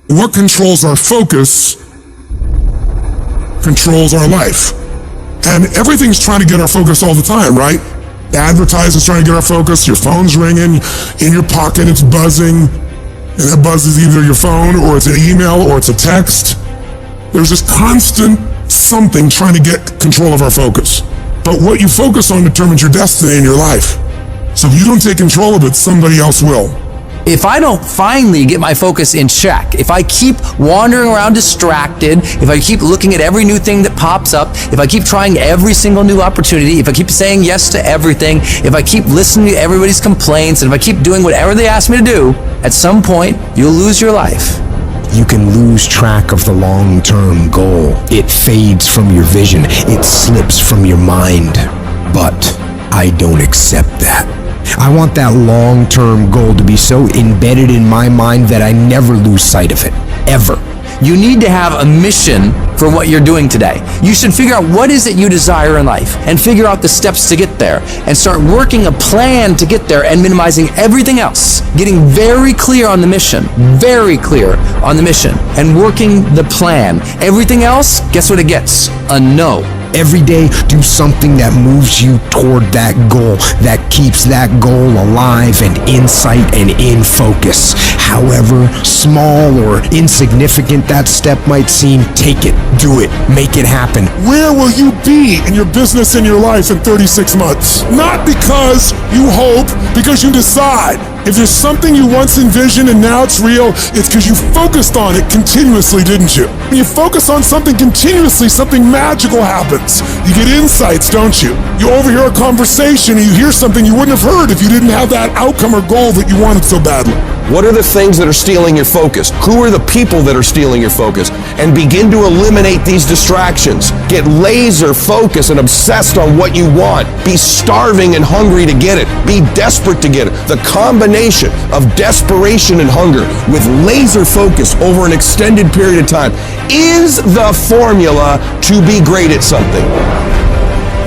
What controls our focus controls our life. And everything's trying to get our focus all the time, right? Advertising's trying to get our focus, your phone's ringing, in your pocket it's buzzing, and that buzz is either your phone, or it's an email, or it's a text. There's this constant something trying to get control of our focus. But what you focus on determines your destiny in your life. So if you don't take control of it, somebody else will. If I don't finally get my focus in check, if I keep wandering around distracted, if I keep looking at every new thing that pops up, if I keep trying every single new opportunity, if I keep saying yes to everything, if I keep listening to everybody's complaints, and if I keep doing whatever they ask me to do, at some point, you'll lose your life. You can lose track of the long-term goal. It fades from your vision. It slips from your mind. But I don't accept that. I want that long-term goal to be so embedded in my mind that I never lose sight of it, ever. You need to have a mission for what you're doing today. You should figure out what is it you desire in life and figure out the steps to get there and start working a plan to get there and minimizing everything else. Getting very clear on the mission, and working the plan. Everything else, guess what it gets? A no. Every day, do something that moves you toward that goal, that keeps that goal alive and in sight and in focus. However small or insignificant that step might seem, take it, do it, make it happen. Where will you be in your business and your life in 36 months? Not because you hope, because you decide. If there's something you once envisioned and now it's real, it's because you focused on it continuously, didn't you? When you focus on something continuously, something magical happens. You get insights, don't you? You overhear a conversation and you hear something you wouldn't have heard if you didn't have that outcome or goal that you wanted so badly. What are the things that are stealing your focus? Who are the people that are stealing your focus? And begin to eliminate these distractions. Get laser focused and obsessed on what you want. Be starving and hungry to get it. Be desperate to get it. The combination of desperation and hunger with laser focus over an extended period of time is the formula to be great at something.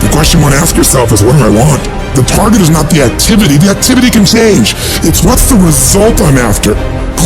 The question you want to ask yourself is, what do I want? The target is not the activity. The activity can change. It's what's the result I'm after.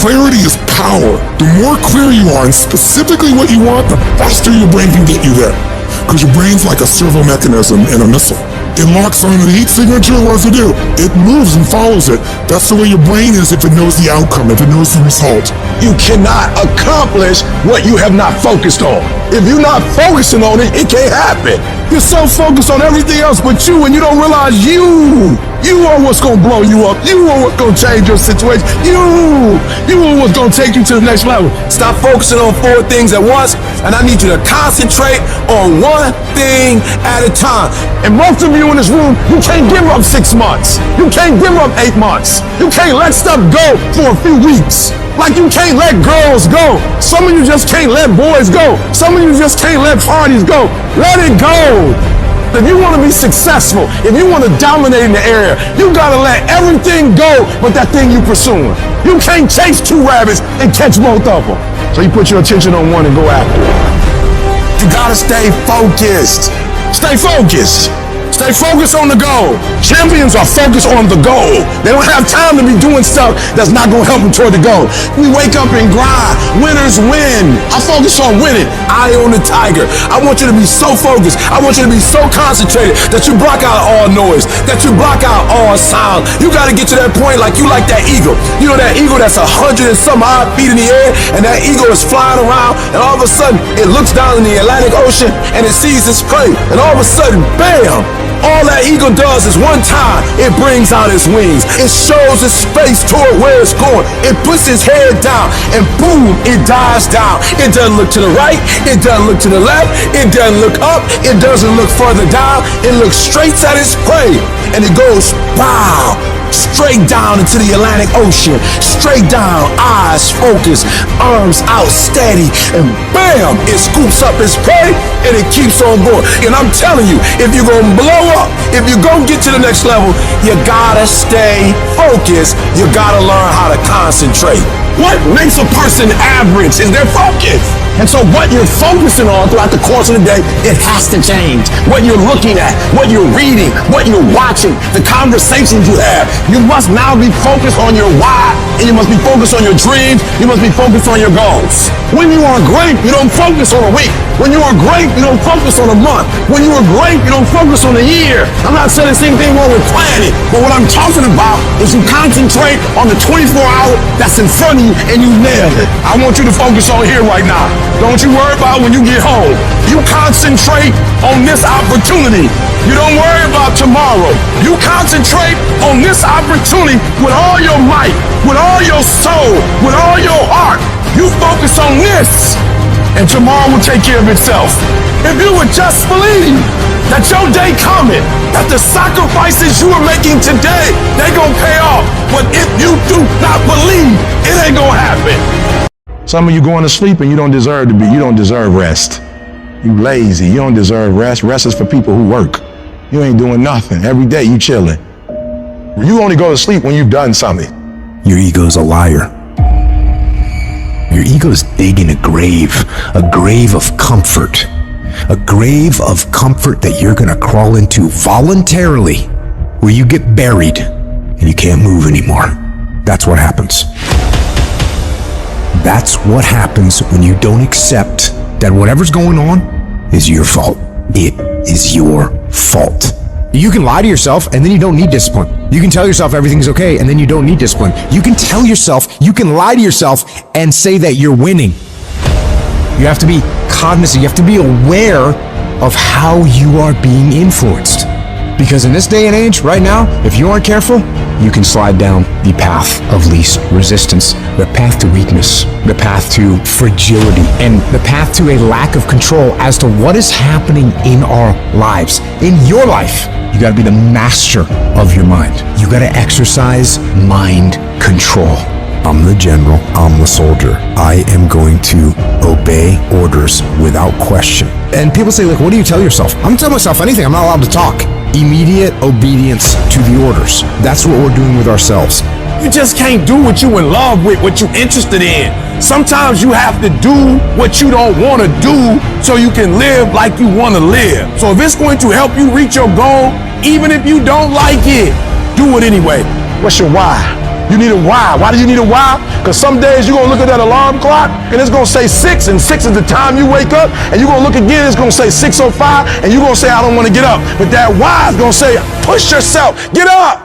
Clarity is power. The more clear you are in specifically what you want, the faster your brain can get you there. Because your brain's like a servo mechanism in a missile. It locks onto the heat signature, what does it do? It moves and follows it. That's the way your brain is if it knows the outcome, if it knows the result. You cannot accomplish what you have not focused on. If you're not focusing on it, it can't happen. You're so focused on everything else but you, and you don't realize you are what's gonna blow you up. You are what's gonna change your situation. You are what's gonna take you to the next level. Stop focusing on 4 things at once, and I need you to concentrate on one thing at a time. And most of you in this room, you can't give up 6 months. You can't give up 8 months. You can't let stuff go for a few weeks. Like you can't let girls go. Some of you just can't let boys go. Some of you just can't let parties go. Let it go. If you want to be successful, if you want to dominate in the area, you got to let everything go but that thing you pursuing. You can't chase 2 rabbits and catch both of them. So you put your attention on one and go after it. You got to stay focused. Stay focused. Stay focused on the goal. Champions are focused on the goal. They don't have time to be doing stuff that's not going to help them toward the goal. We wake up and grind. Winners win. I focus on winning. Eye on the tiger. I want you to be so focused. I want you to be so concentrated that you block out all noise, that you block out all sound. You got to get to that point like you like that eagle. You know that eagle that's 100 and some odd feet in the air, and that eagle is flying around, and all of a sudden it looks down in the Atlantic Ocean and it sees its prey, and all of a sudden, bam! All that eagle does is one time, it brings out its wings. It shows its face toward where it's going. It puts its head down, and boom, it dives down. It doesn't look to the right. It doesn't look to the left. It doesn't look up. It doesn't look further down. It looks straight at its prey, and it goes, wow, straight down into the Atlantic Ocean. Straight down, eyes focused, arms out steady, and bam, it scoops up its prey, and it keeps on going. And I'm telling you, if you're gonna blow up, if you're gonna get to the next level, you gotta stay focused. You gotta learn how to concentrate. What makes a person average is their focus. And so what you're focusing on throughout the course of the day, it has to change. What you're looking at, what you're reading, what you're watching, the conversations you have, You must now be focused on your why, and you must be focused on your dreams. You must be focused on your goals. When you are great, you don't focus on a week. When you are great, you don't focus on a month. When you are great, you don't focus on a year. I'm not saying the same thing wrong with planning, but what I'm talking about is you concentrate on the 24-hour that's in front of you and you nail it. I want you to focus on here right now. Don't you worry about when you get home. You concentrate on this opportunity. You don't worry about tomorrow. You concentrate on this opportunity with all your might, with all your soul, with all your heart. You focus on this, and tomorrow will take care of itself. If you would just believe that your day coming, that the sacrifices you are making today, they gonna pay off. But if you do not believe, it ain't gonna happen. Some of you going to sleep and you don't deserve to be. You don't deserve rest. You lazy. You don't deserve rest. Rest is for people who work. You ain't doing nothing. Every day you chilling. You only go to sleep when you've done something. Your ego's a liar. Your ego's digging a grave of comfort. A grave of comfort that you're gonna crawl into voluntarily, where you get buried and you can't move anymore. That's what happens. That's what happens when you don't accept that whatever's going on is your fault. It is your fault. You can lie to yourself and then you don't need discipline. You can tell yourself everything's okay and then you don't need discipline. You can tell yourself, you can lie to yourself and say that you're winning. You have to be cognizant, you have to be aware of how you are being influenced. Because in this day and age, right now, if you aren't careful, you can slide down the path of least resistance, the path to weakness, the path to fragility, and the path to a lack of control as to what is happening in our lives. In your life, you gotta be the master of your mind. You gotta exercise mind control. I'm the general, I'm the soldier. I am going to obey orders without question. And people say, like, what do you tell yourself? I'm telling myself anything, I'm not allowed to talk. Immediate obedience to the orders. That's what we're doing with ourselves. You just can't do what you in love with, what you interested in. Sometimes you have to do what you don't want to do so you can live like you want to live. So if it's going to help you reach your goal, even if you don't like it, do it anyway. What's your why? You need a why. Why do you need a why? Because some days you're going to look at that alarm clock and it's going to say 6, and 6 is the time you wake up, and you're going to look again, it's going to say 6:05, and you're going to say, I don't want to get up. But that why is going to say, push yourself, get up.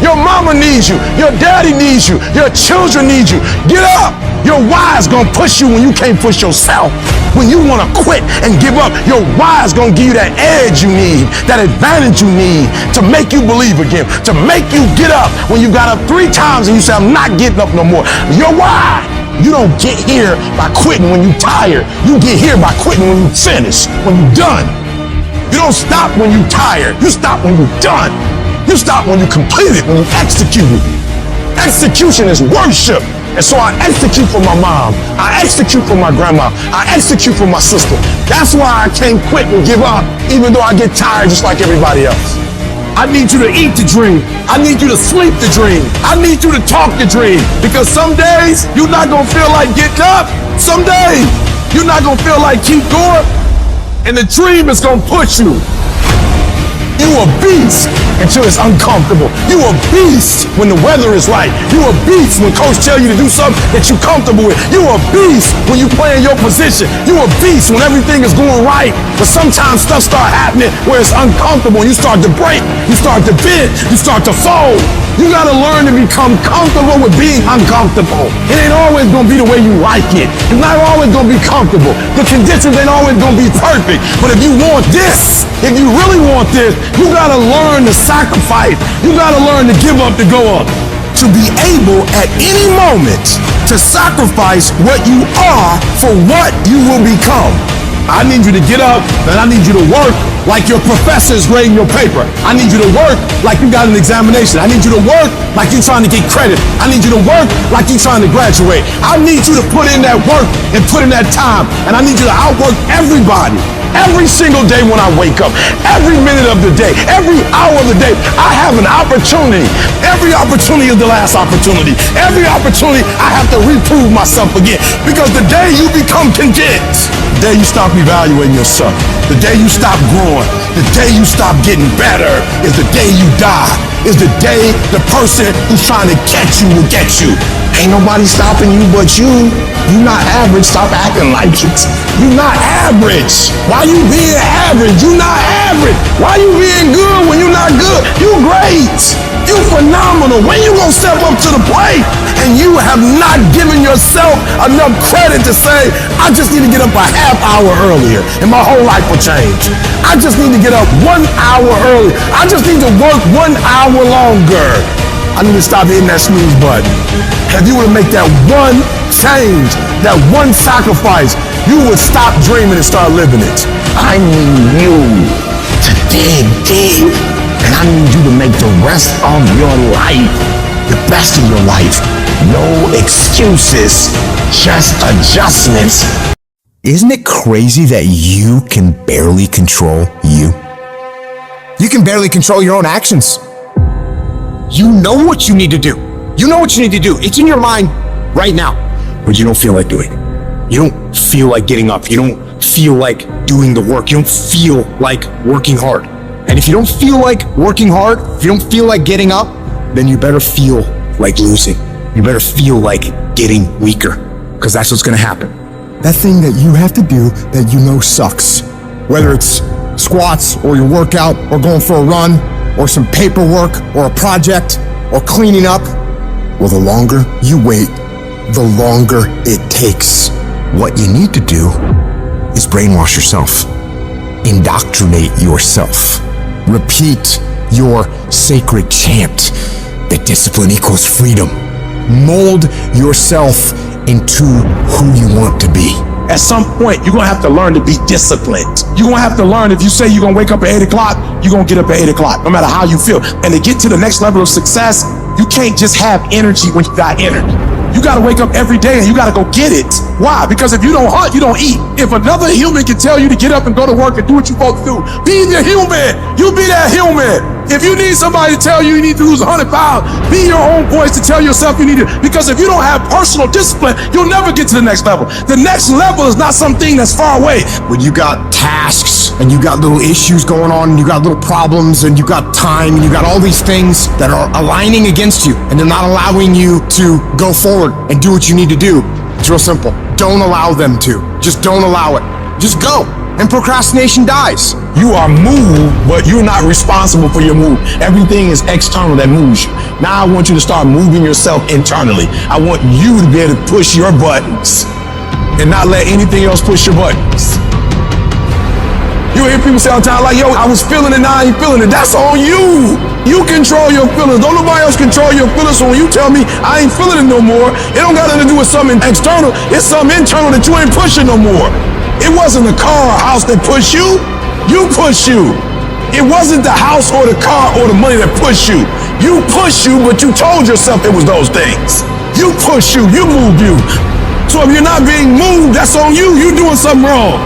Your mama needs you. Your daddy needs you. Your children need you. Get up. Your why is going to push you when you can't push yourself. When you want to quit and give up, your why is going to give you that edge you need, that advantage you need to make you believe again, to make you get up when you got up 3 times and you say, I'm not getting up no more. Your why. You don't get here by quitting when you're tired. You get here by quitting when you finish, when you're done. You don't stop when you're tired. You stop when you're done. You stop when you complete it, when you execute it. Execution is worship. And so I execute for my mom. I execute for my grandma. I execute for my sister. That's why I can't quit and give up, even though I get tired just like everybody else. I need you to eat the dream. I need you to sleep the dream. I need you to talk the dream. Because some days, you're not going to feel like getting up. Some days, you're not going to feel like keep going. And the dream is going to push you. You a beast until it's uncomfortable. You a beast when the weather is right. You a beast when coach tell you to do something that you're comfortable with. You a beast when you play in your position. You a beast when everything is going right. But sometimes stuff start happening where it's uncomfortable and you start to break. You start to bend. You start to fold. You gotta learn to become comfortable with being uncomfortable. It ain't always gonna be the way you like it. It's not always gonna be comfortable. The conditions ain't always gonna be perfect. But if you want this, if you really want this, you gotta learn to sacrifice. You gotta learn to give up to go up. To be able at any moment to sacrifice what you are for what you will become. I need you to get up and I need you to work like your professor is grading your paper. I need you to work like you got an examination. I need you to work like you're trying to get credit. I need you to work like you're trying to graduate. I need you to put in that work and put in that time. And I need you to outwork everybody. Every single day when I wake up, every minute of the day, every hour of the day, I have an opportunity. Every opportunity is the last opportunity. Every opportunity, I have to reprove myself again. Because the day you become content, the day you stop evaluating yourself, the day you stop growing, the day you stop getting better is the day you die. Is the day the person who's trying to catch you will get you. Ain't nobody stopping you but you. You not average, stop acting like it. You not average. Why you being average? You not average. Why you being good when you not good? You great. You phenomenal. When you gonna step up to the plate? And you have not given yourself enough credit to say, I just need to get up a half hour earlier and my whole life will change. I just need to get up 1 hour early. I just need to work 1 hour longer. I need to stop hitting that snooze button. If you were to make that one change, that one sacrifice, you would stop dreaming and start living it. I need you to dig deep, and I need you to make the rest of your life the best of your life. No excuses, just adjustments. Isn't it crazy that you can barely control you? You can barely control your own actions. You know what you need to do. You know what you need to do. It's in your mind right now, but you don't feel like doing it. You don't feel like getting up. You don't feel like doing the work. You don't feel like working hard. And if you don't feel like working hard, if you don't feel like getting up, then you better feel like losing. You better feel like getting weaker, because that's what's gonna happen. That thing that you have to do that you know sucks, whether it's squats or your workout or going for a run or some paperwork or a project or cleaning up, well, the longer you wait, the longer it takes. What you need to do is brainwash yourself, indoctrinate yourself, repeat your sacred chant that discipline equals freedom. Mold yourself into who you want to be. At some point, you're gonna have to learn to be disciplined. You're gonna have to learn, if you say you're gonna wake up at 8 o'clock, you're gonna get up at 8 o'clock, no matter how you feel. And to get to the next level of success, you can't just have energy when you got energy. You gotta wake up every day and you gotta go get it. Why? Because if you don't hunt, you don't eat. If another human can tell you to get up and go to work and do what you're supposed to do, be the human. You be that human. If you need somebody to tell you you need to lose 100 pounds, be your own voice to tell yourself you need to. Because if you don't have personal discipline, you'll never get to the next level. The next level is not something that's far away. When you got tasks and you got little issues going on, and you got little problems, and you got time, and you got all these things that are aligning against you, and they're not allowing you to go forward and do what you need to do, it's real simple. Don't allow them to. Just don't allow it. Just go. And procrastination dies. You are moved, but you're not responsible for your move. Everything is external that moves you. Now I want you to start moving yourself internally. I want you to be able to push your buttons and not let anything else push your buttons. You hear people say all the time, like, yo, I was feeling it, now I ain't feeling it. That's on you. You control your feelings. Don't nobody else control your feelings. So when you tell me I ain't feeling it no more, it don't got nothing to do with something external. It's something internal that you ain't pushing no more. It wasn't the car or house that pushed you. You push you. It wasn't the house or the car or the money that pushed you. You push you, but you told yourself it was those things. You push you, you move you. So if you're not being moved, that's on you. You're doing something wrong.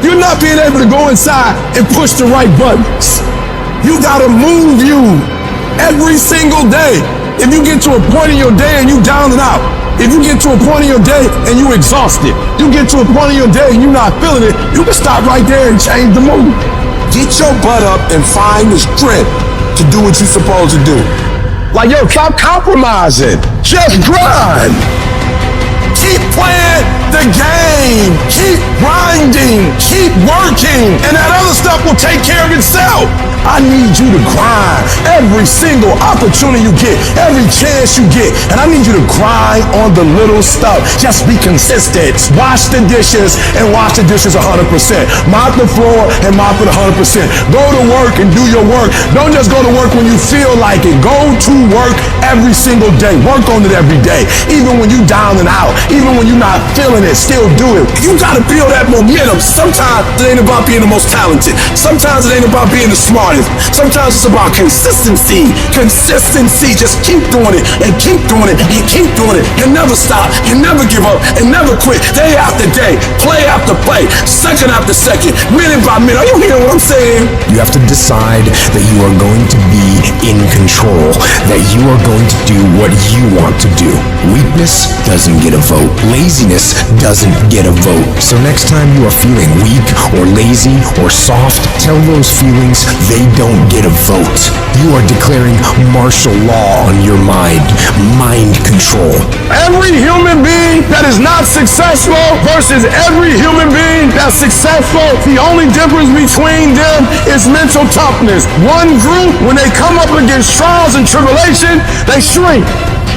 You're not being able to go inside and push the right buttons. You gotta move you every single day. If you get to a point in your day and you down and out, if you get to a point in your day and you exhausted, you get to a point in your day and you're not feeling it, you can stop right there and change the mood. Get your butt up and find the strength to do what you're supposed to do. Like, yo, stop compromising. Just grind. Keep playing the game. Keep grinding. Keep working. And that other stuff will take care of itself. I need you to grind every single opportunity you get, every chance you get. And I need you to grind on the little stuff. Just be consistent. Wash the dishes and wash the dishes 100%. Mop the floor and mop it 100%. Go to work and do your work. Don't just go to work when you feel like it. Go to work every single day. Work on it every day. Even when you down and out, even when you're not feeling it, still do it. You gotta feel that momentum. Sometimes it ain't about being the most talented. Sometimes it ain't about being the smartest. Sometimes it's about consistency. Consistency. Just keep doing it and keep doing it and keep doing it and never stop and never give up and never never quit. Day after day, play after play, second after second, minute by minute. Are you hearing what I'm saying? You have to decide that you are going to be in control, that you are going to do what you want to do. Weakness doesn't get a vote. Laziness doesn't get a vote. So next time you are feeling weak or lazy or soft, tell those feelings they don't get a vote. You are declaring martial law on your mind. Mind control. Every human being that is not successful versus every human being that's successful, the only difference between them is mental toughness. One group, when they come up against trials and tribulation, they shrink.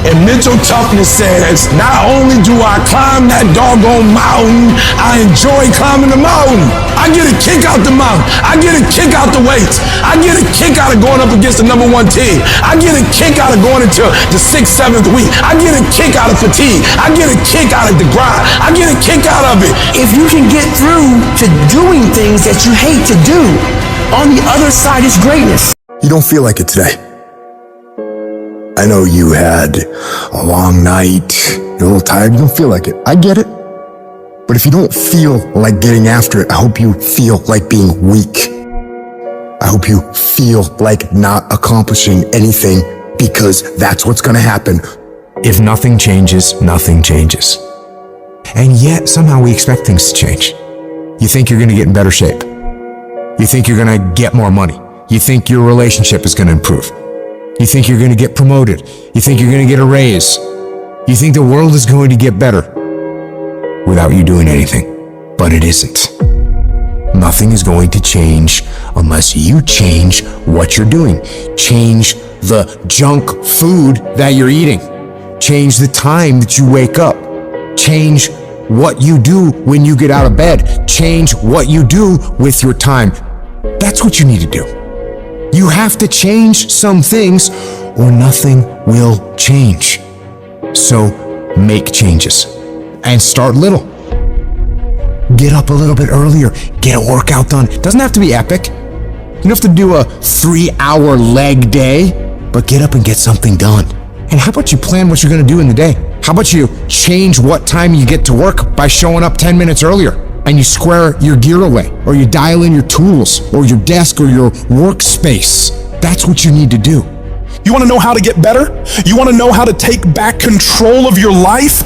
And mental toughness says, not only do I climb that doggone mountain, I enjoy climbing the mountain. I get a kick out the mountain. I get a kick out the weights. I get a kick out of going up against the number one team. I get a kick out of going into the 6th, 7th week. I get a kick out of fatigue. I get a kick out of the grind. I get a kick out of it. If you can get through to doing things that you hate to do, on the other side is greatness. You don't feel like it today. I know you had a long night, you're a little tired, you don't feel like it. I get it. But if you don't feel like getting after it, I hope you feel like being weak. I hope you feel like not accomplishing anything, because that's what's gonna happen. If nothing changes, nothing changes. And yet, somehow we expect things to change. You think you're gonna get in better shape. You think you're gonna get more money. You think your relationship is gonna improve. You think you're going to get promoted. You think you're going to get a raise. You think the world is going to get better without you doing anything. But it isn't. Nothing is going to change unless you change what you're doing. Change the junk food that you're eating. Change the time that you wake up. Change what you do when you get out of bed. Change what you do with your time. That's what you need to do. You have to change some things or nothing will change. So make changes and start little. Get up a little bit earlier. Get a workout done. It doesn't have to be epic. You don't have to do a 3-hour leg day, but get up and get something done. And how about you plan what you're going to do in the day? How about you change what time you get to work by showing up 10 minutes earlier? And you square your gear away, or you dial in your tools, or your desk, or your workspace. That's what you need to do. You want to know how to get better? You want to know how to take back control of your life?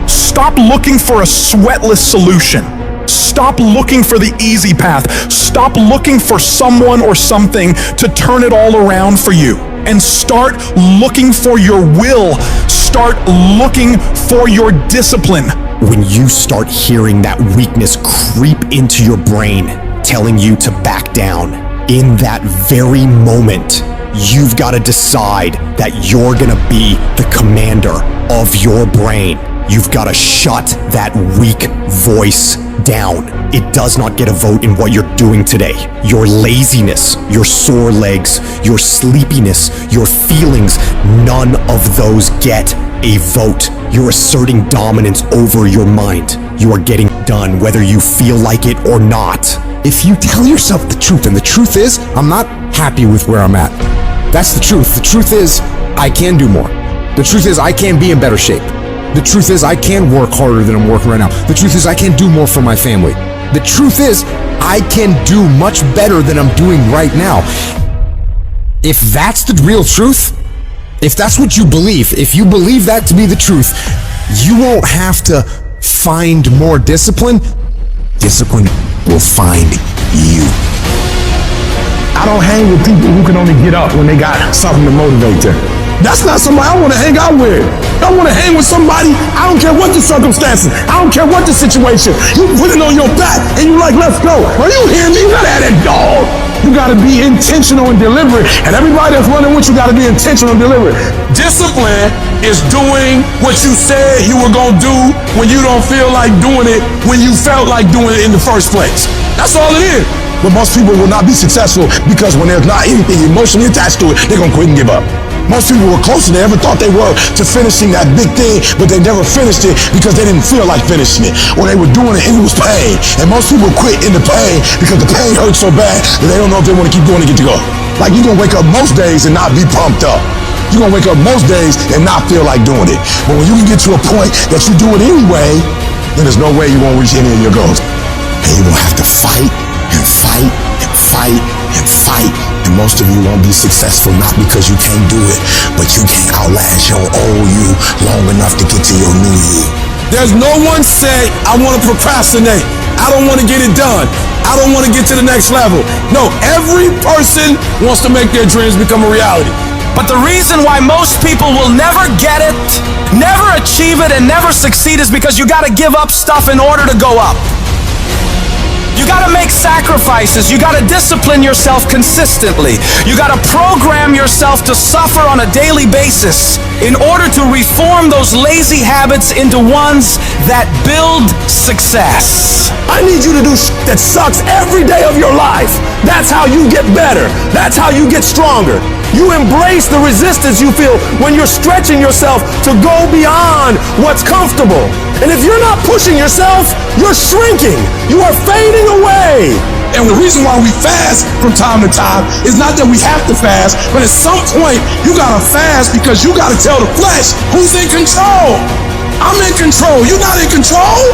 Stop looking for a sweatless solution. Stop looking for the easy path. Stop looking for someone or something to turn it all around for you. And start looking for your will. Start looking for your discipline. When you start hearing that weakness creep into your brain, telling you to back down, in that very moment, you've got to decide that you're gonna be the commander of your brain. You've got to shut that weak voice down. It does not get a vote in what you're doing today. Your laziness, your sore legs, your sleepiness, your feelings, none of those get a vote. You're asserting dominance over your mind. You are getting done whether you feel like it or not. If you tell yourself the truth, and the truth is, I'm not happy with where I'm at. That's the truth. The truth is, I can do more. The truth is, I can be in better shape. The truth is, I can work harder than I'm working right now. The truth is, I can do more for my family. The truth is, I can do much better than I'm doing right now. If that's the real truth, if that's what you believe, if you believe that to be the truth, you won't have to find more discipline. Discipline will find you. I don't hang with people who can only get up when they got something to motivate them. That's not somebody I want to hang out with. I want to hang with somebody, I don't care what the circumstances, I don't care what the situation. You put it on your back and you like, let's go. Are you hearing me? You gotta have that dog. You gotta be intentional and deliberate. And everybody that's running with you gotta be intentional and deliberate. Discipline is doing what you said you were gonna do when you don't feel like doing it when you felt like doing it in the first place. That's all it is. But most people will not be successful because when there's not anything emotionally attached to it, they're gonna quit and give up. Most people were closer than they ever thought they were to finishing that big thing, but they never finished it because they didn't feel like finishing it, or they were doing it and it was pain. And most people quit in the pain because the pain hurts so bad that they don't know if they want to keep going to get to go. Like, you're gonna wake up most days and not be pumped up. You're gonna wake up most days and not feel like doing it. But when you can get to a point that you do it anyway, then there's no way you won't reach any of your goals. And you're gonna have to fight and fight and fight and fight. And most of you won't be successful not because you can't do it, but you can't outlast your old you long enough to get to your new you. There's no one say, I want to procrastinate. I don't want to get it done. I don't want to get to the next level. No, every person wants to make their dreams become a reality. But the reason why most people will never get it, never achieve it, and never succeed is because you gotta give up stuff in order to go up. You gotta make sacrifices. You gotta discipline yourself consistently. You gotta program yourself to suffer on a daily basis in order to reform those lazy habits into ones that build success. I need you to do that sucks every day of your life. That's how you get better. That's how you get stronger. You embrace the resistance you feel when you're stretching yourself to go beyond what's comfortable. And if you're not pushing yourself, you're shrinking. You are fading away. And the reason why we fast from time to time is not that we have to fast, but at some point you gotta fast because you gotta tell the flesh who's in control. I'm in control. You're not in control.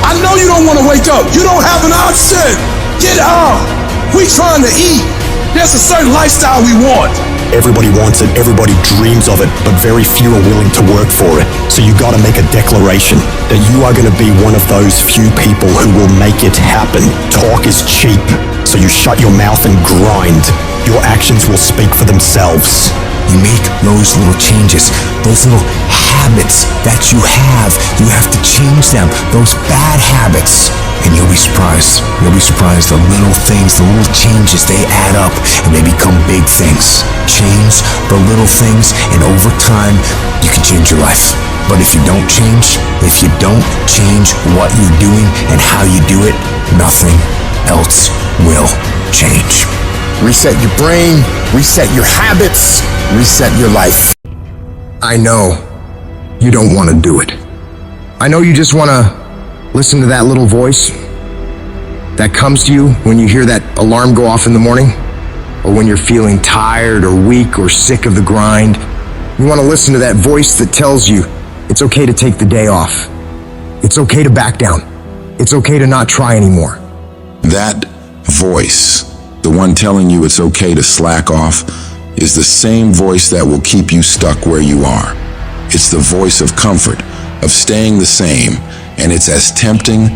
I know you don't want to wake up. You don't have an option. Get up. We trying to eat. There's a certain lifestyle we want. Everybody wants it, everybody dreams of it, but very few are willing to work for it. So you gotta make a declaration that you are gonna be one of those few people who will make it happen. Talk is cheap, so you shut your mouth and grind. Your actions will speak for themselves. You make those little changes, those little habits that you have to change them, those bad habits. And you'll be surprised. You'll be surprised. The little things, the little changes, they add up and they become big things. Change the little things, and over time, you can change your life. But if you don't change what you're doing and how you do it, nothing else will change. Reset your brain, reset your habits, reset your life. I know you don't want to do it. I know you just want to listen to that little voice that comes to you when you hear that alarm go off in the morning, or when you're feeling tired or weak or sick of the grind. You want to listen to that voice that tells you it's okay to take the day off. It's okay to back down. It's okay to not try anymore. That voice, the one telling you it's okay to slack off, is the same voice that will keep you stuck where you are. It's the voice of comfort, of staying the same, and it's as tempting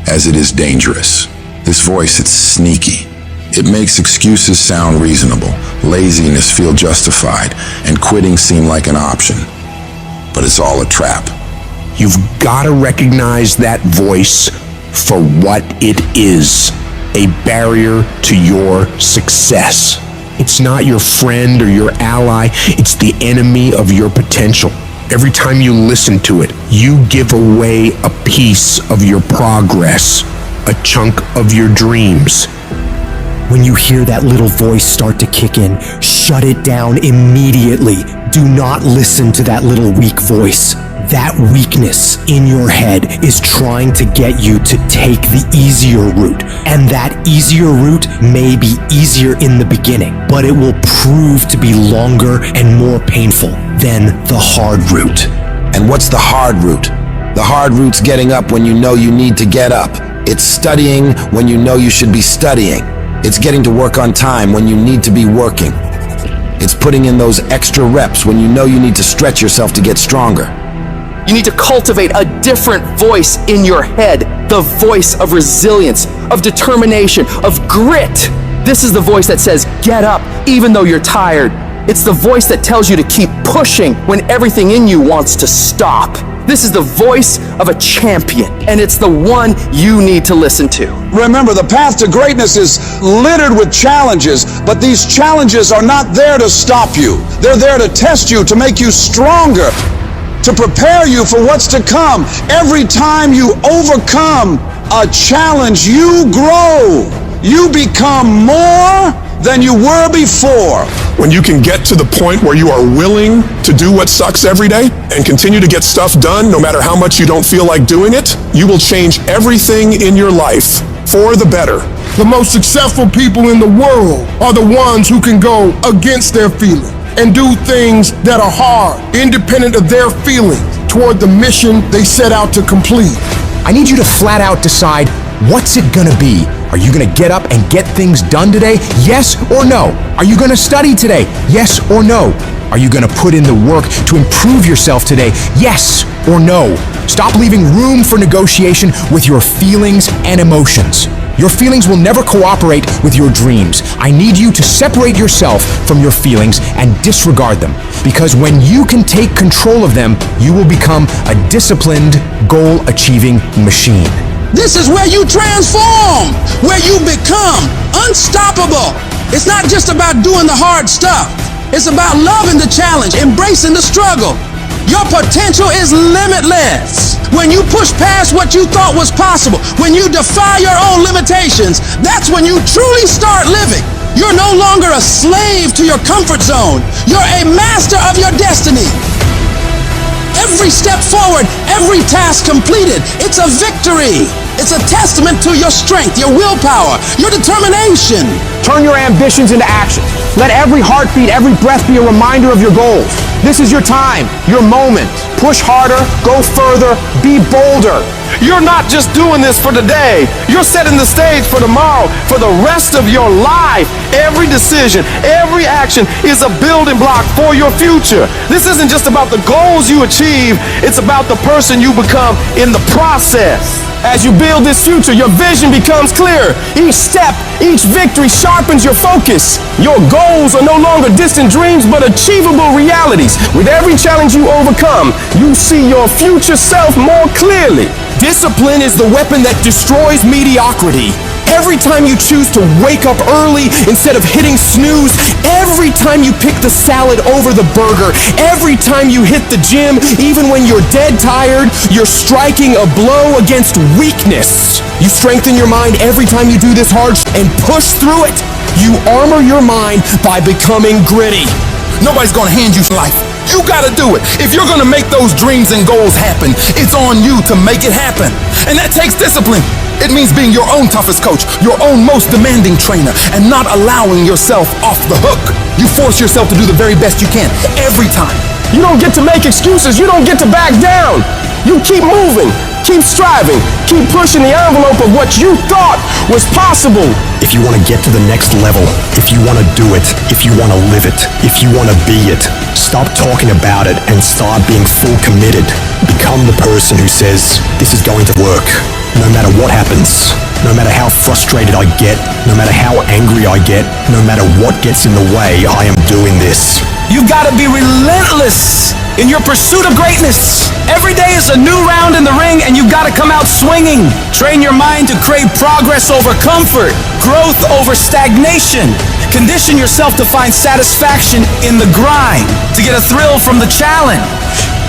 as it is dangerous. This voice, it's sneaky. It makes excuses sound reasonable, laziness feel justified, and quitting seem like an option. But it's all a trap. You've got to recognize that voice for what it is, a barrier to your success. It's not your friend or your ally, it's the enemy of your potential. Every time you listen to it, you give away a piece of your progress, a chunk of your dreams. When you hear that little voice start to kick in, shut it down immediately. Do not listen to that little weak voice. That weakness in your head is trying to get you to take the easier route. And that easier route may be easier in the beginning, but it will prove to be longer and more painful than the hard route. And what's the hard route? The hard route's getting up when you know you need to get up. It's studying when you know you should be studying. It's getting to work on time when you need to be working. It's putting in those extra reps when you know you need to stretch yourself to get stronger. You need to cultivate a different voice in your head, the voice of resilience, of determination, of grit. This is the voice that says, get up, even though you're tired. It's the voice that tells you to keep pushing when everything in you wants to stop. This is the voice of a champion, and it's the one you need to listen to. Remember, the path to greatness is littered with challenges, but these challenges are not there to stop you. They're there to test you, to make you stronger, to prepare you for what's to come. Every time you overcome a challenge, you grow. You become more than you were before. When you can get to the point where you are willing to do what sucks every day and continue to get stuff done no matter how much you don't feel like doing it, you will change everything in your life for the better. The most successful people in the world are the ones who can go against their feelings. and do things that are hard, independent of their feelings, toward the mission they set out to complete. I need you to flat out decide, what's it gonna be? Are you gonna get up and get things done today? Yes or no? Are you gonna study today? Yes or no? Are you gonna put in the work to improve yourself today? Yes or no? Stop leaving room for negotiation with your feelings and emotions. Your feelings will never cooperate with your dreams. I need you to separate yourself from your feelings and disregard them. Because when you can take control of them, you will become a disciplined, goal-achieving machine. This is where you transform, where you become unstoppable. It's not just about doing the hard stuff. It's about loving the challenge, embracing the struggle. Your potential is limitless. When you push past what you thought was possible, when you defy your own limitations, that's when you truly start living. You're no longer a slave to your comfort zone. You're a master of your destiny. Every step forward, every task completed, it's a victory. It's a testament to your strength, your willpower, your determination. Turn your ambitions into action. Let every heartbeat, every breath be a reminder of your goals. This is your time, your moment. Push harder, go further, be bolder. You're not just doing this for today. You're setting the stage for tomorrow, for the rest of your life. Every decision, every action is a building block for your future. This isn't just about the goals you achieve, it's about the person you become in the process. As you build this future, your vision becomes clear. Each step, each victory sharpens your focus. Your goals are no longer distant dreams, but achievable realities. With every challenge you overcome, you see your future self more clearly. Discipline is the weapon that destroys mediocrity. Every time you choose to wake up early instead of hitting snooze, every time you pick the salad over the burger, every time you hit the gym, even when you're dead tired, you're striking a blow against weakness. You strengthen your mind every time you do this hard and push through it. You armor your mind by becoming gritty. Nobody's gonna hand you life. You gotta do it. If you're gonna make those dreams and goals happen, it's on you to make it happen. And that takes discipline. It means being your own toughest coach, your own most demanding trainer, and not allowing yourself off the hook. You force yourself to do the very best you can, every time. You don't get to make excuses. You don't get to back down. You keep moving, keep striving, keep pushing the envelope of what you thought was possible. If you want to get to the next level, if you want to do it, if you want to live it, if you want to be it, stop talking about it and start being full committed. Become the person who says, this is going to work. No matter what happens, no matter how frustrated I get, no matter how angry I get, no matter what gets in the way, I am doing this. You've got to be relentless in your pursuit of greatness. Every day is a new round in the ring and you've got to come out swinging. Train your mind to crave progress over comfort, growth over stagnation. Condition yourself to find satisfaction in the grind, to get a thrill from the challenge.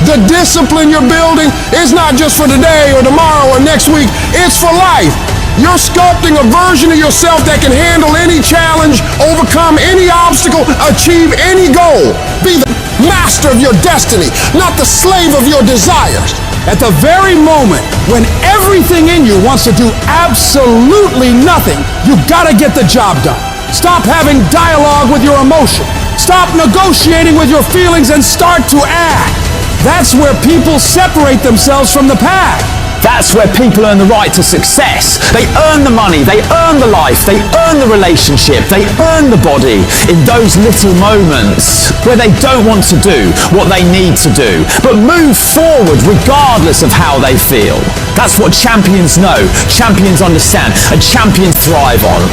The discipline you're building is not just for today or tomorrow or next week, it's for life. You're sculpting a version of yourself that can handle any challenge, overcome any obstacle, achieve any goal. Be the master of your destiny, not the slave of your desires. At the very moment when everything in you wants to do absolutely nothing, you've got to get the job done. Stop having dialogue with your emotion. Stop negotiating with your feelings and start to act. That's where people separate themselves from the pack. That's where people earn the right to success. They earn the money, they earn the life, they earn the relationship, they earn the body in those little moments where they don't want to do what they need to do, but move forward regardless of how they feel. That's what champions know, champions understand, and champions thrive on.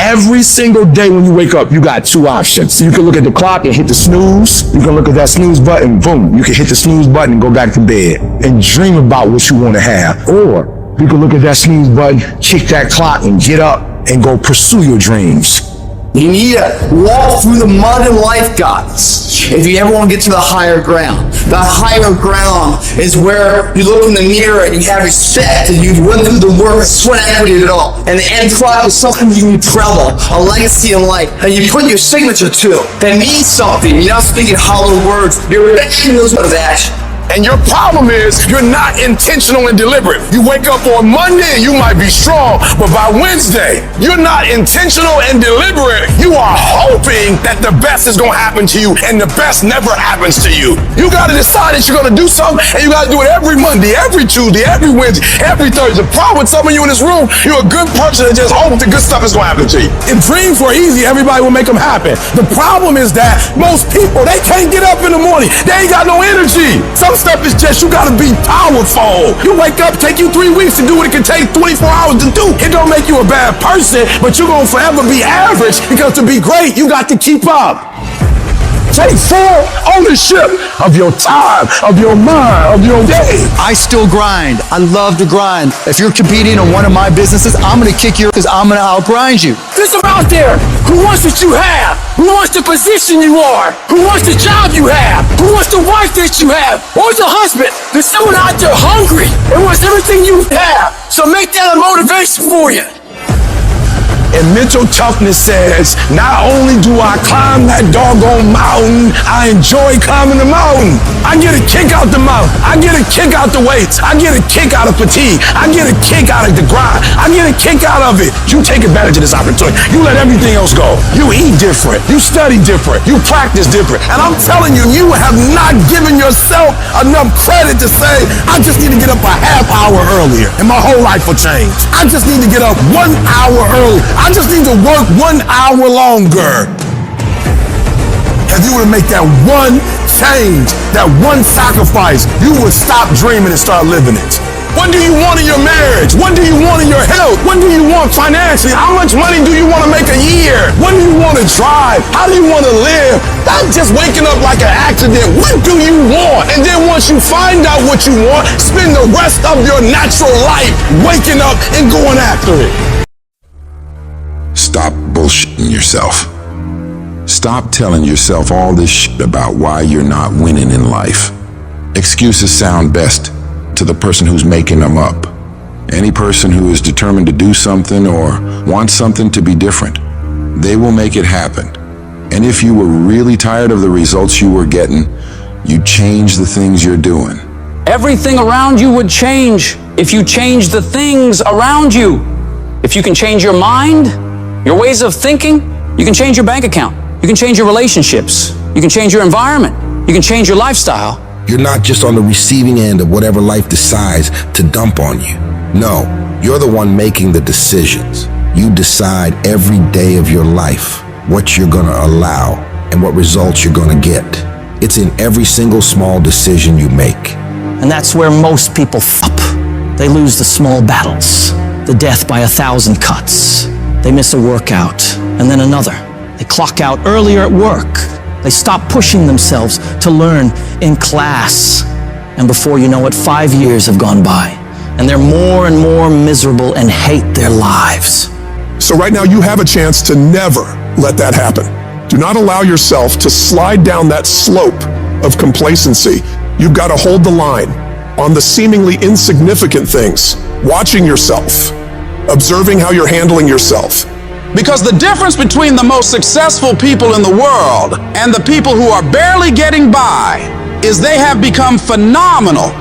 Every single day when you wake up, you got two options. You can look at the clock and hit the snooze. You can look at that snooze button, boom. You can hit the snooze button and go back to bed and dream about what you want to have. Or you can look at that snooze button, kick that clock and get up and go pursue your dreams. You need to walk through the mud in life, guys, if you ever want to get to the higher ground. The higher ground is where you look in the mirror and you have respect and you run through the work, sweat equity at all. And the end product is something you can travel, a legacy in life, and you put your signature to. That means something. You're not speaking hollow words. You're making those words of action. And your problem is you're not intentional and deliberate. You wake up on Monday and you might be strong, but by Wednesday, you're not intentional and deliberate. You are hoping that the best is gonna happen to you, and the best never happens to you. You gotta decide that you're gonna do something, and you gotta do it every Monday, every Tuesday, every Wednesday, every Thursday. The problem with some of you in this room, you're a good person that just hopes the good stuff is gonna happen to you. If dreams were easy, everybody would make them happen. The problem is that most people, they can't get up in the morning. They ain't got no energy. Some stuff is just, you gotta be powerful. You wake up, take you 3 weeks to do what it can take 24 hours to do. It don't make you a bad person, but you're gonna forever be average, because to be great, you got to keep up. Take full ownership of your time, of your mind, of your day. I still grind. I love to grind. If you're competing in one of my businesses, I'm gonna kick you because I'm gonna outgrind you. There's some out there who wants what you have, who wants the position you are, who wants the job you have, who wants the wife that you have, or the husband. There's someone out there hungry and wants everything you have. So make that a motivation for you. And mental toughness says, not only do I climb that doggone mountain, I enjoy climbing the mountain. I get a kick out the mountain. I get a kick out the weights. I get a kick out of fatigue. I get a kick out of the grind. I get a kick out of it. You take advantage of this opportunity. You let everything else go. You eat different. You study different. You practice different. And I'm telling you, you have not given yourself enough credit to say, I just need to get up a half hour earlier and my whole life will change. I just need to get up 1 hour earlier. I just need to work 1 hour longer. If you were to make that one change, that one sacrifice, you would stop dreaming and start living it. What do you want in your marriage? What do you want in your health? What do you want financially? How much money do you want to make a year? What do you want to drive? How do you want to live? Not just waking up like an accident. What do you want? And then once you find out what you want, spend the rest of your natural life waking up and going after it. Stop bullshitting yourself. Stop telling yourself all this shit about why you're not winning in life. Excuses sound best to the person who's making them up. Any person who is determined to do something or wants something to be different, they will make it happen. And if you were really tired of the results you were getting, you change the things you're doing. Everything around you would change if you change the things around you. If you can change your mind, your ways of thinking, you can change your bank account. You can change your relationships. You can change your environment. You can change your lifestyle. You're not just on the receiving end of whatever life decides to dump on you. No, you're the one making the decisions. You decide every day of your life what you're gonna allow and what results you're gonna get. It's in every single small decision you make. And that's where most people f up. They lose the small battles, the death by 1,000 cuts. They miss a workout, and then another. They clock out earlier at work. They stop pushing themselves to learn in class. And before you know it, 5 years have gone by, and they're more and more miserable and hate their lives. So right now you have a chance to never let that happen. Do not allow yourself to slide down that slope of complacency. You've got to hold the line on the seemingly insignificant things, watching yourself, observing how you're handling yourself. Because the difference between the most successful people in the world and the people who are barely getting by is they have become phenomenal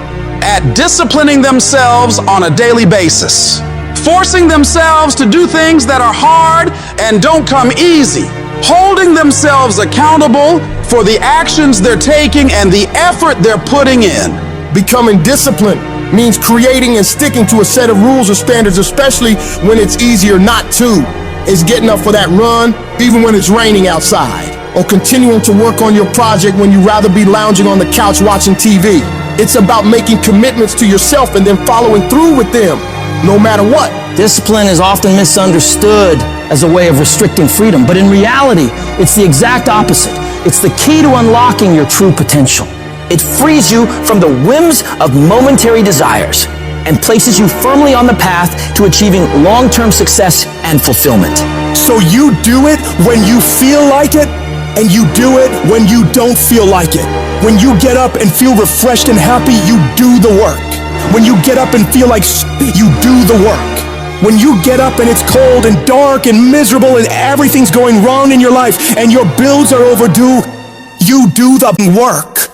at disciplining themselves on a daily basis, forcing themselves to do things that are hard and don't come easy, holding themselves accountable for the actions they're taking and the effort they're putting in. Becoming disciplined means creating and sticking to a set of rules or standards, especially when it's easier not to. It's getting up for that run, even when it's raining outside, or continuing to work on your project when you'd rather be lounging on the couch watching TV. It's about making commitments to yourself and then following through with them, no matter what. Discipline is often misunderstood as a way of restricting freedom, but in reality, it's the exact opposite. It's the key to unlocking your true potential. It frees you from the whims of momentary desires and places you firmly on the path to achieving long-term success and fulfillment. So you do it when you feel like it, and you do it when you don't feel like it. When you get up and feel refreshed and happy, you do the work. When you get up and feel like you do the work. When you get up and it's cold and dark and miserable and everything's going wrong in your life and your bills are overdue, you do the work.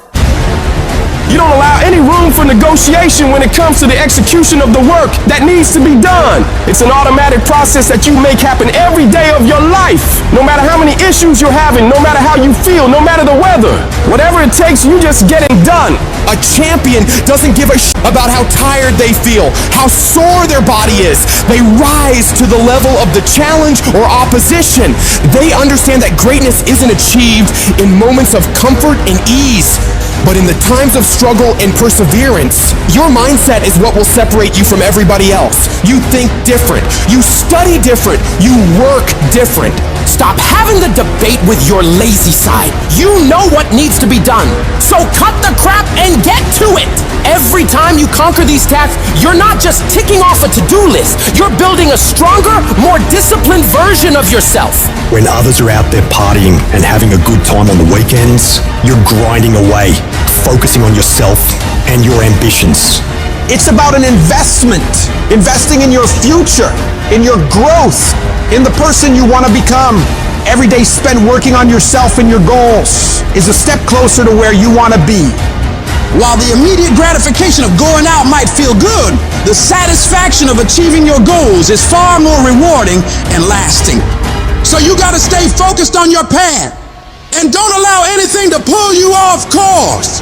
You don't allow any room for negotiation when it comes to the execution of the work that needs to be done. It's an automatic process that you make happen every day of your life. No matter how many issues you're having, no matter how you feel, no matter the weather. Whatever it takes, you just get it done. A champion doesn't give a about how tired they feel, how sore their body is. They rise to the level of the challenge or opposition. They understand that greatness isn't achieved in moments of comfort and ease, but in the times of struggle and perseverance. Your mindset is what will separate you from everybody else. You think different. You study different. You work different. Stop having the debate with your lazy side. You know what needs to be done. So cut the crap and get to it. Every time you conquer these tasks, you're not just ticking off a to-do list. You're building a stronger, more disciplined version of yourself. When others are out there partying and having a good time on the weekends, you're grinding away, focusing on yourself and your ambitions. It's about an investment, investing in your future, in your growth, in the person you want to become. Every day spent working on yourself and your goals is a step closer to where you want to be. While the immediate gratification of going out might feel good, the satisfaction of achieving your goals is far more rewarding and lasting. So you gotta stay focused on your path and don't allow anything to pull you off course.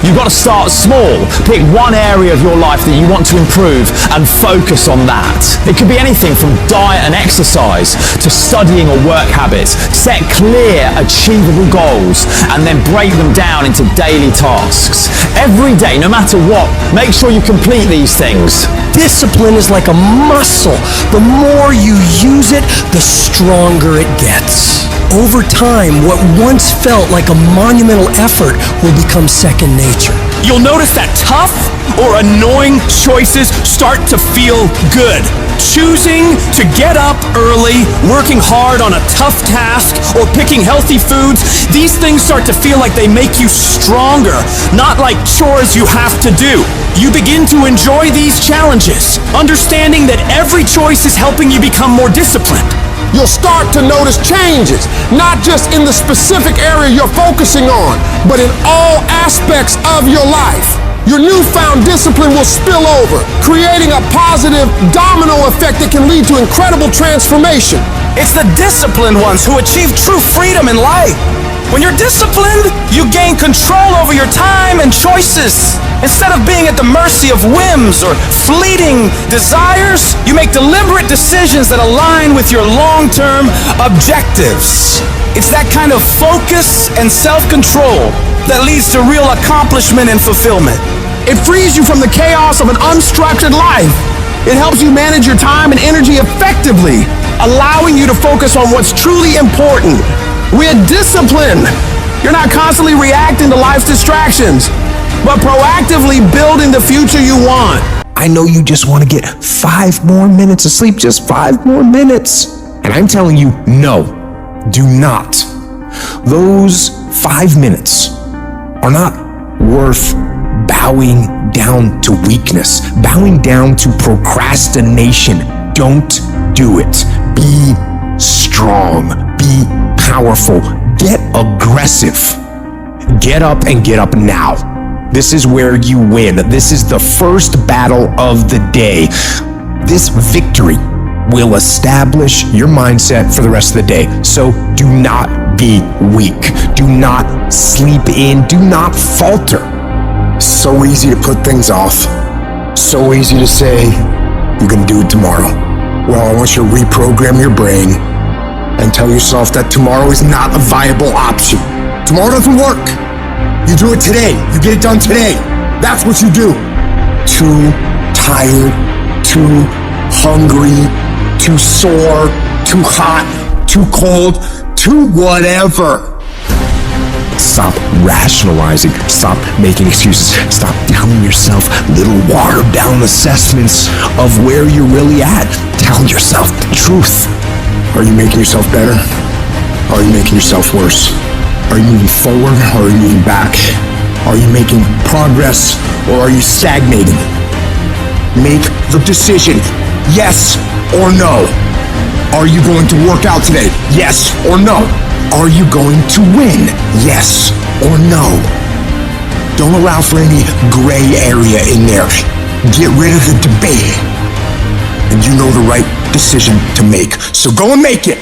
You've got to start small. Pick one area of your life that you want to improve and focus on that. It could be anything from diet and exercise to studying or work habits. Set clear, achievable goals and then break them down into daily tasks. Every day, no matter what, make sure you complete these things. Discipline is like a muscle. The more you use it, the stronger it gets. Over time, what once felt like a monumental effort will become second nature. You'll notice that tough or annoying choices start to feel good. Choosing to get up early, working hard on a tough task, or picking healthy foods, these things start to feel like they make you stronger, not like chores you have to do. You begin to enjoy these challenges, understanding that every choice is helping you become more disciplined. You'll start to notice changes, not just in the specific area you're focusing on, but in all aspects of your life. Your newfound discipline will spill over, creating a positive domino effect that can lead to incredible transformation. It's the disciplined ones who achieve true freedom in life. When you're disciplined, you gain control over your time and choices. Instead of being at the mercy of whims or fleeting desires, you make deliberate decisions that align with your long-term objectives. It's that kind of focus and self-control that leads to real accomplishment and fulfillment. It frees you from the chaos of an unstructured life. It helps you manage your time and energy effectively, allowing you to focus on what's truly important. With discipline, you're not constantly reacting to life's distractions, but proactively building the future you want. I know you just want to get 5 more minutes of sleep, just 5 more minutes. And I'm telling you, no, do not. Those 5 minutes are not worth bowing down to weakness, bowing down to procrastination. Don't do it. Be strong. Be powerful. Get aggressive. Get up and get up now. This is where you win. This is the first battle of the day. This victory will establish your mindset for the rest of the day. So do not be weak. Do not sleep in. Do not falter. So easy to put things off. So easy to say, you're gonna do it tomorrow. Well, I want you to reprogram your brain and tell yourself that tomorrow is not a viable option. Tomorrow doesn't work. You do it today. You get it done today. That's what you do. Too tired, too hungry, too sore, too hot, too cold, too whatever. Stop rationalizing. Stop making excuses. Stop telling yourself little watered-down assessments of where you're really at. Tell yourself the truth. Are you making yourself better? Or are you making yourself worse? Are you moving forward or are you moving back? Are you making progress or are you stagnating? Make the decision, yes or no. Are you going to work out today? Yes or no. Are you going to win? Yes or no. Don't allow for any gray area in there. Get rid of the debate. And you know the right decision to make. So go and make it.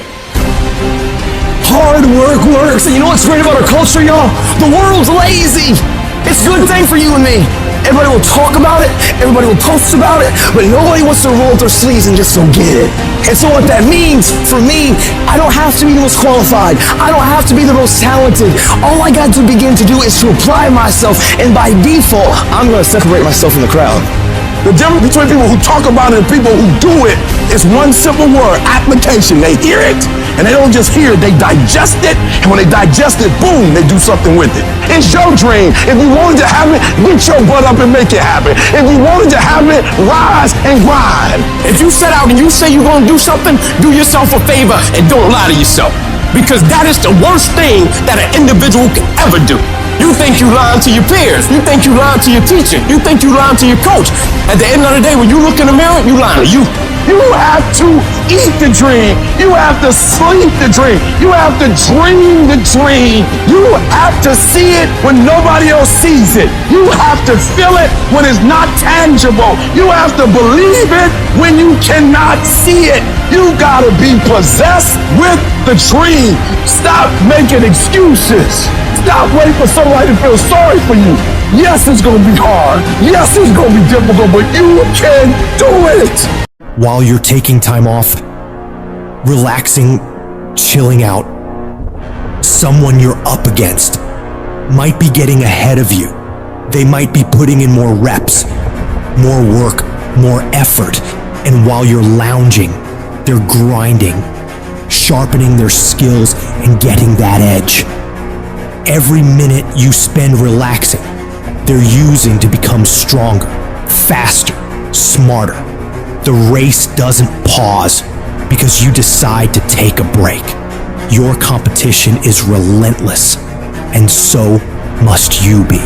Hard work works. And you know what's great about our culture, y'all? The world's lazy. It's a good thing for you and me. Everybody will talk about it, everybody will post about it, but nobody wants to roll up their sleeves and just go get it. And so what that means, for me, I don't have to be the most qualified. I don't have to be the most talented. All I got to begin to do is to apply myself, and by default, I'm gonna separate myself from the crowd. The difference between people who talk about it and people who do it is one simple word: application. They hear it, and they don't just hear it, they digest it, and when they digest it, boom, they do something with it. It's your dream. If you wanted to have it, get your butt up and make it happen. If you wanted to have it, rise and grind. If you set out and you say you're gonna do something, do yourself a favor and don't lie to yourself. Because that is the worst thing that an individual can ever do. You think you lying to your peers. You think you lying to your teacher. You think you lying to your coach. At the end of the day, when you look in the mirror, you lying to you. You have to eat the dream. You have to sleep the dream. You have to dream the dream. You have to see it when nobody else sees it. You have to feel it when it's not tangible. You have to believe it when you cannot see it. You gotta be possessed with the dream. Stop making excuses. Stop waiting for somebody to feel sorry for you. Yes, it's gonna be hard. Yes, it's gonna be difficult, but you can do it. While you're taking time off, relaxing, chilling out, someone you're up against might be getting ahead of you. They might be putting in more reps, more work, more effort. And while you're lounging, they're grinding, sharpening their skills and getting that edge. Every minute you spend relaxing, they're using to become stronger, faster, smarter. The race doesn't pause because you decide to take a break. Your competition is relentless, and so must you be.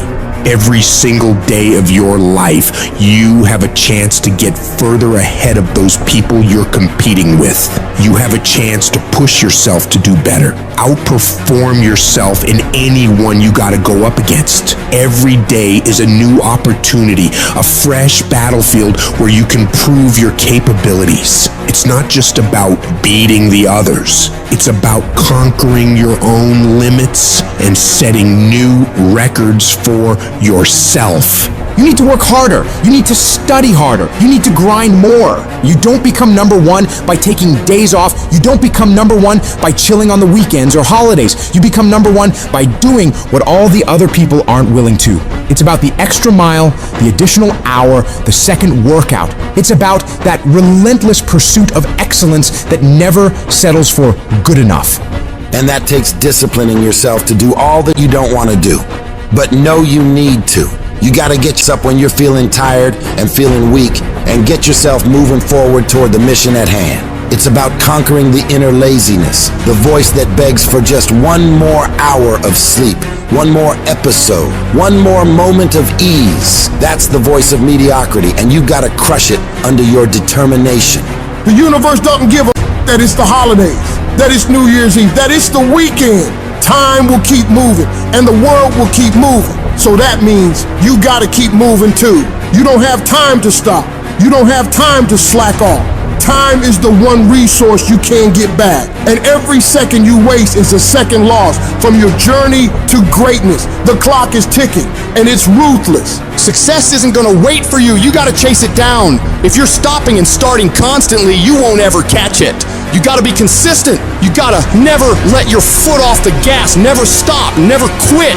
Every single day of your life, you have a chance to get further ahead of those people you're competing with. You have a chance to push yourself to do better. Outperform yourself in anyone you gotta go up against. Every day is a new opportunity, a fresh battlefield where you can prove your capabilities. It's not just about beating the others. It's about conquering your own limits and setting new records for yourself. You need to work harder. You need to study harder. You need to grind more. You don't become number one by taking days off. You don't become number one by chilling on the weekends or holidays. You become number one by doing what all the other people aren't willing to. It's about the extra mile, the additional hour, the second workout. It's about that relentless pursuit of excellence that never settles for good enough. And that takes disciplining yourself to do all that you don't want to do, but know you need to. You gotta get yourself when you're feeling tired and feeling weak, and get yourself moving forward toward the mission at hand. It's about conquering the inner laziness, the voice that begs for just one more hour of sleep, one more episode, one more moment of ease. That's the voice of mediocrity, and you gotta crush it under your determination. The universe doesn't give a that it's the holidays, that it's New Year's Eve, that it's the weekend. Time will keep moving, and the world will keep moving. So that means you gotta keep moving too. You don't have time to stop. You don't have time to slack off. Time is the one resource you can't get back. And every second you waste is a second loss from your journey to greatness. The clock is ticking, and it's ruthless. Success isn't gonna wait for you. You gotta chase it down. If you're stopping and starting constantly, you won't ever catch it. You gotta be consistent. You gotta never let your foot off the gas. Never stop, never quit.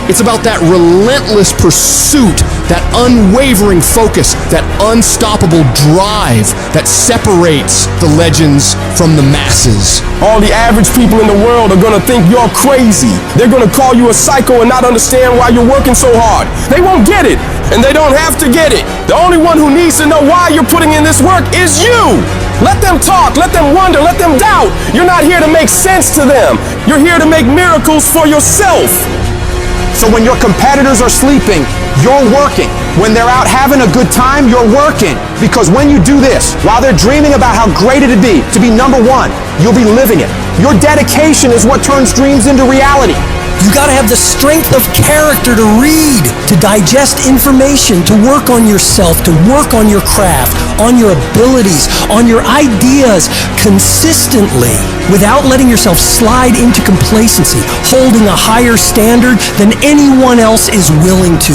It's about that relentless pursuit, that unwavering focus, that unstoppable drive that separates the legends from the masses. All the average people in the world are gonna think you're crazy. They're gonna call you a psycho and not understand why you're working so hard. They won't get it, and they don't have to get it. The only one who needs to know why you're putting in this work is you. Let them talk, let them wonder, let them doubt. You're not here to make sense to them. You're here to make miracles for yourself. So when your competitors are sleeping, you're working. When they're out having a good time, you're working. Because when you do this, while they're dreaming about how great it'd be to be number one, you'll be living it. Your dedication is what turns dreams into reality. You gotta have the strength of character to read, to digest information, to work on yourself, to work on your craft, on your abilities, on your ideas consistently, without letting yourself slide into complacency, holding a higher standard than anyone else is willing to,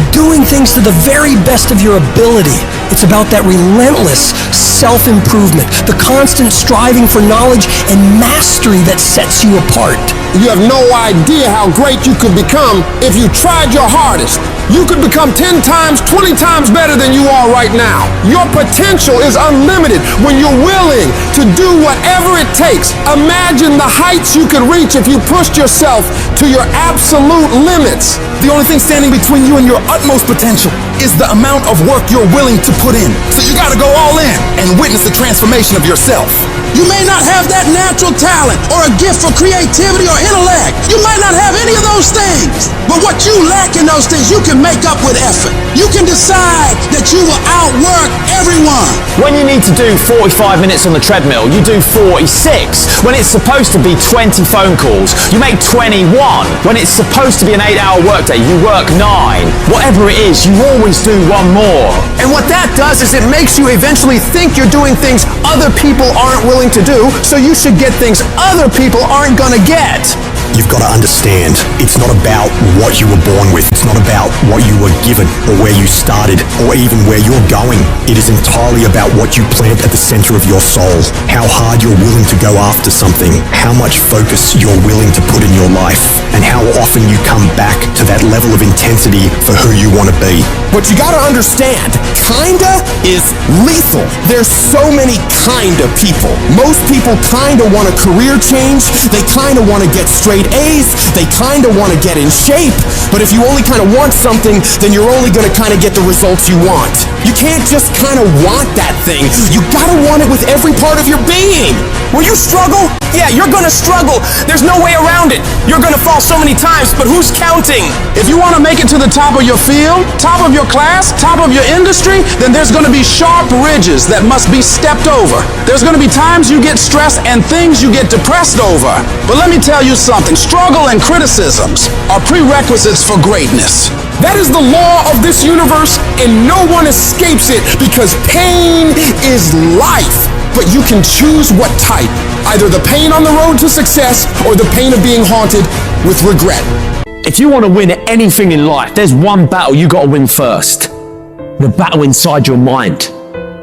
doing things to the very best of your ability. It's about that relentless self-improvement, the constant striving for knowledge and mastery that sets you apart. You have no idea how great you could become if you tried your hardest. You could become 10 times, 20 times better than you are right now. Your potential is unlimited when you're willing to do whatever it takes. Imagine the heights you could reach if you pushed yourself to your absolute limits. The only thing standing between you and your utmost potential is the amount of work you're willing to put in. So you gotta go all in and witness the transformation of yourself. You may not have that natural talent or a gift for creativity or intellect. You might not have any of those things. But what you lack in those things, you can make up with effort. You can decide that you will outwork everyone. When you need to do 45 minutes on the treadmill, you do 46. When it's supposed to be 20 phone calls, you make 21. When it's supposed to be an 8-hour workday, you work 9. Whatever it is, you always do one more. And what that does is it makes you eventually think you're doing things other people aren't willing to do, so you should get things other people aren't gonna get. You've got to understand, it's not about what you were born with. It's not about what you were given or where you started or even where you're going. It is entirely about what you plant at the center of your soul, how hard you're willing to go after something, how much focus you're willing to put in your life, and how often you come back to that level of intensity for who you want to be. But you got to understand, kinda is lethal. There's so many kinda people. Most people kinda want a career change. They kinda want to get straight A's, they kind of want to get in shape, but if you only kind of want something, then you're only going to kind of get the results you want. You can't just kind of want that thing. You got to want it with every part of your being. Will you struggle? Yeah, you're gonna struggle. There's no way around it. You're gonna fall so many times, but who's counting? If you want to make it to the top of your field, top of your class, top of your industry, then there's going to be sharp ridges that must be stepped over. There's going to be times you get stressed and things you get depressed over. But let me tell you something. Struggle and criticisms are prerequisites for greatness. That is the law of this universe, and no one escapes it, because pain is life. But you can choose what type. Either the pain on the road to success or the pain of being haunted with regret. If you want to win at anything in life, there's one battle you got to win first. The battle inside your mind.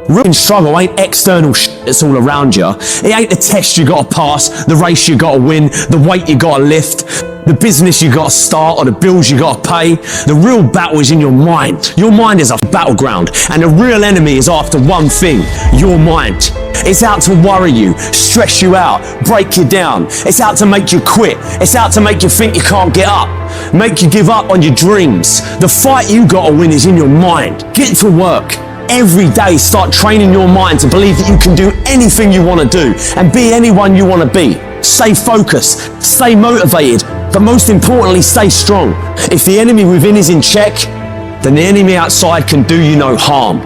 Real struggle ain't external shit that's all around you. It ain't the test you got to pass, the race you got to win, the weight you got to lift, the business you got to start, or the bills you got to pay. The real battle is in your mind. Your mind is a battleground, and the real enemy is after one thing: your mind. It's out to worry you, stress you out, break you down. It's out to make you quit. It's out to make you think you can't get up, make you give up on your dreams. The fight you got to win is in your mind. Get to work. Every day, start training your mind to believe that you can do anything you want to do and be anyone you want to be. Stay focused, stay motivated, but most importantly, stay strong. If the enemy within is in check, then the enemy outside can do you no harm.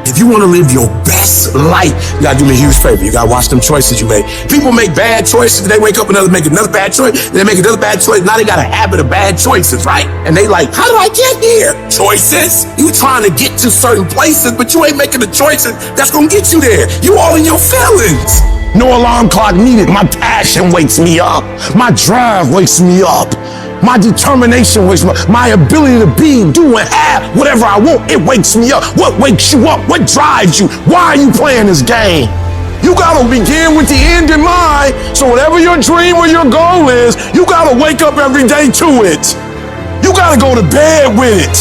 If you want to live your best life, you gotta do me a huge favor. You gotta watch them choices you make. People make bad choices, they wake up and make another bad choice, they make another bad choice. Now they got a habit of bad choices, right? And they like, how did I get here? Choices. You trying to get to certain places, but you ain't making the choices that's gonna get you there. You all in your feelings. No alarm clock needed. My passion wakes me up. My drive wakes me up. My determination wakes me up. My ability to be, do, and have whatever I want, it wakes me up. What wakes you up? What drives you? Why are you playing this game? You gotta begin with the end in mind. So whatever your dream or your goal is, you gotta wake up every day to it. You gotta go to bed with it.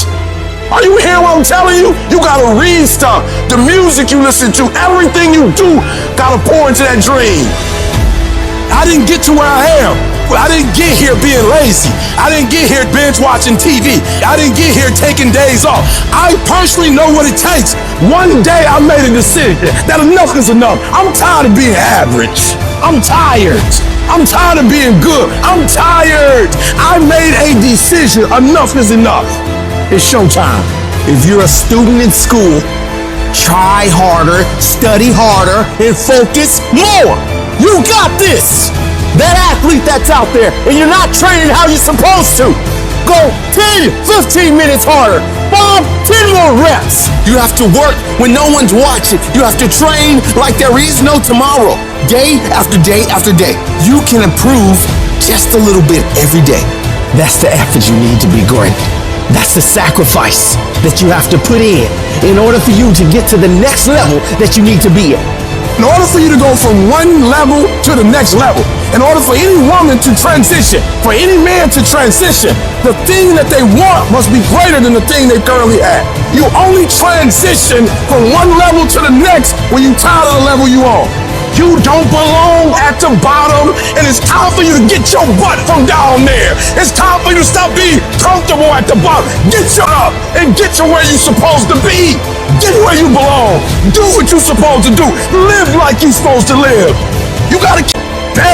Are you hearing what I'm telling you? You gotta read stuff. The music you listen to, everything you do, gotta pour into that dream. I didn't get to where I am. I didn't get here being lazy. I didn't get here binge watching TV. I didn't get here taking days off. I personally know what it takes. One day I made a decision that enough is enough. I'm tired of being average. I'm tired. I'm tired of being good. I'm tired. I made a decision. Enough is enough. It's showtime. If you're a student in school, try harder, study harder, and focus more. You got this. that athlete that's out there and you're not training how you're supposed to. Go 10, 15 minutes harder. 5, 10 more reps. You have to work when no one's watching. You have to train like there is no tomorrow. Day after day after day. You can improve just a little bit every day. That's the effort you need to be great. That's the sacrifice that you have to put in order for you to get to the next level that you need to be at. In order for you to go from one level to the next level, in order for any woman to transition, for any man to transition, the thing that they want must be greater than the thing they currently have. You only transition from one level to the next when you're tired of the level you on. You don't belong at the bottom, and it's time for you to get your butt from down there. It's time for you to stop being comfortable at the bottom. Get you up and get to where you're supposed to be. Get where you belong. Do what you're supposed to do. Live like you're supposed to live. You gotta keep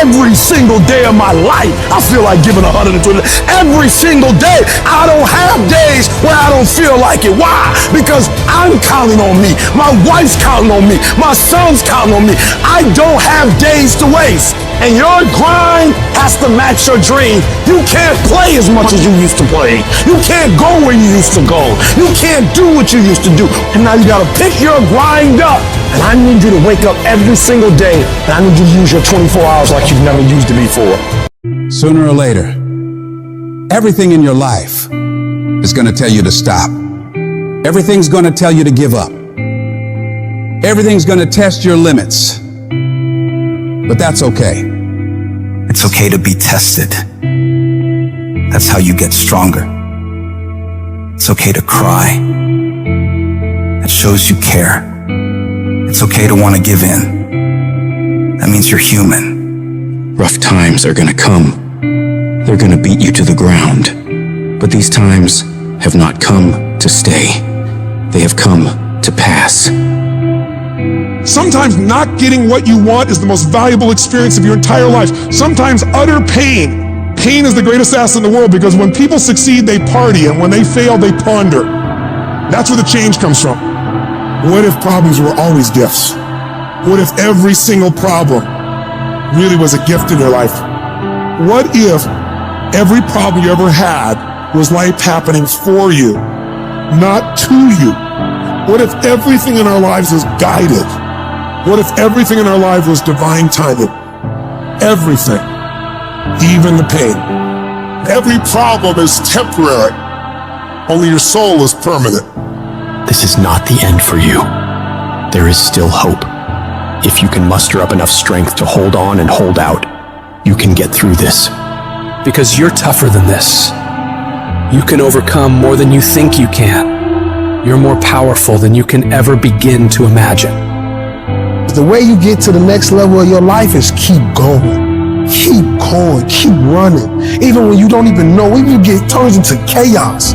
every single day of my life. I feel like giving 120. Every single day. I don't have days where I don't feel like it. Why? Because I'm counting on me. My wife's counting on me. My son's counting on me. I don't have days to waste. And your grind has to match your dream. You can't play as much as you used to play. You can't go where you used to go. You can't do what you used to do. And now you gotta pick your grind up. And I need you to wake up every single day, and I need you to use your 24 hours like you've never used it before. Sooner or later, everything in your life is going to tell you to stop. Everything's going to tell you to give up. Everything's going to test your limits. But that's okay. It's okay to be tested. That's how you get stronger. It's okay to cry. It shows you care. It's okay to want to give in. That means you're human. Rough times are gonna come. They're gonna beat you to the ground. But these times have not come to stay. They have come to pass. Sometimes not getting what you want is the most valuable experience of your entire life. Sometimes utter pain. Pain is the greatest assassin in the world, because when people succeed, they party, and when they fail, they ponder. That's where the change comes from. What if problems were always gifts? What if every single problem really was a gift in your life? What if every problem you ever had was life happening for you, not to you? What if everything in our lives was guided? What if everything in our life was divine timing? Everything, even the pain. Every problem is temporary. Only your soul is permanent. This is not the end for you. There is still hope. If you can muster up enough strength to hold on and hold out, you can get through this. Because you're tougher than this. You can overcome more than you think you can. You're more powerful than you can ever begin to imagine. The way you get to the next level of your life is keep going. Keep going, keep running. Even when you don't even know, even when it turns into chaos.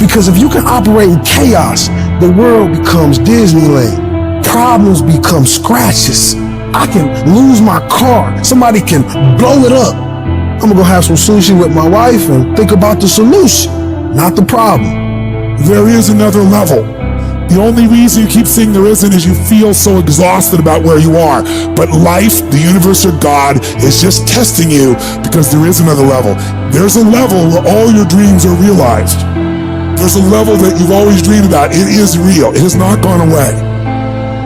Because if you can operate in chaos, the world becomes Disneyland. Problems become scratches. I can lose my car. Somebody can blow it up. I'm gonna go have some sushi with my wife and think about the solution, not the problem. There is another level. The only reason you keep saying there isn't is you feel so exhausted about where you are. But life, the universe, or God is just testing you, because there is another level. There's a level where all your dreams are realized. There's a level that you've always dreamed about. It is real. It has not gone away.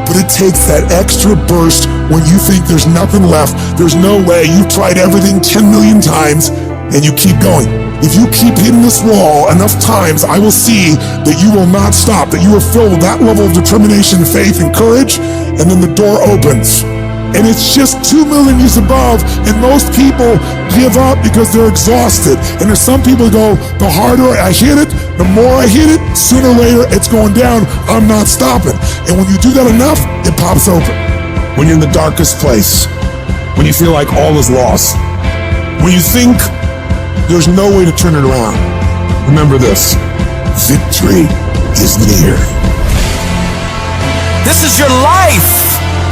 But it takes that extra burst when you think there's nothing left. There's no way. You've tried everything 10 million times, and you keep going. If you keep hitting this wall enough times, I will see that you will not stop, that you are filled with that level of determination, faith, and courage, and then the door opens. And it's just 2 million years above, and most people give up because they're exhausted. And there's some people who go, the harder I hit it, the more I hit it, sooner or later it's going down, I'm not stopping. And when you do that enough, it pops open. When you're in the darkest place, when you feel like all is lost, when you think there's no way to turn it around, remember this: victory is near. This is your life.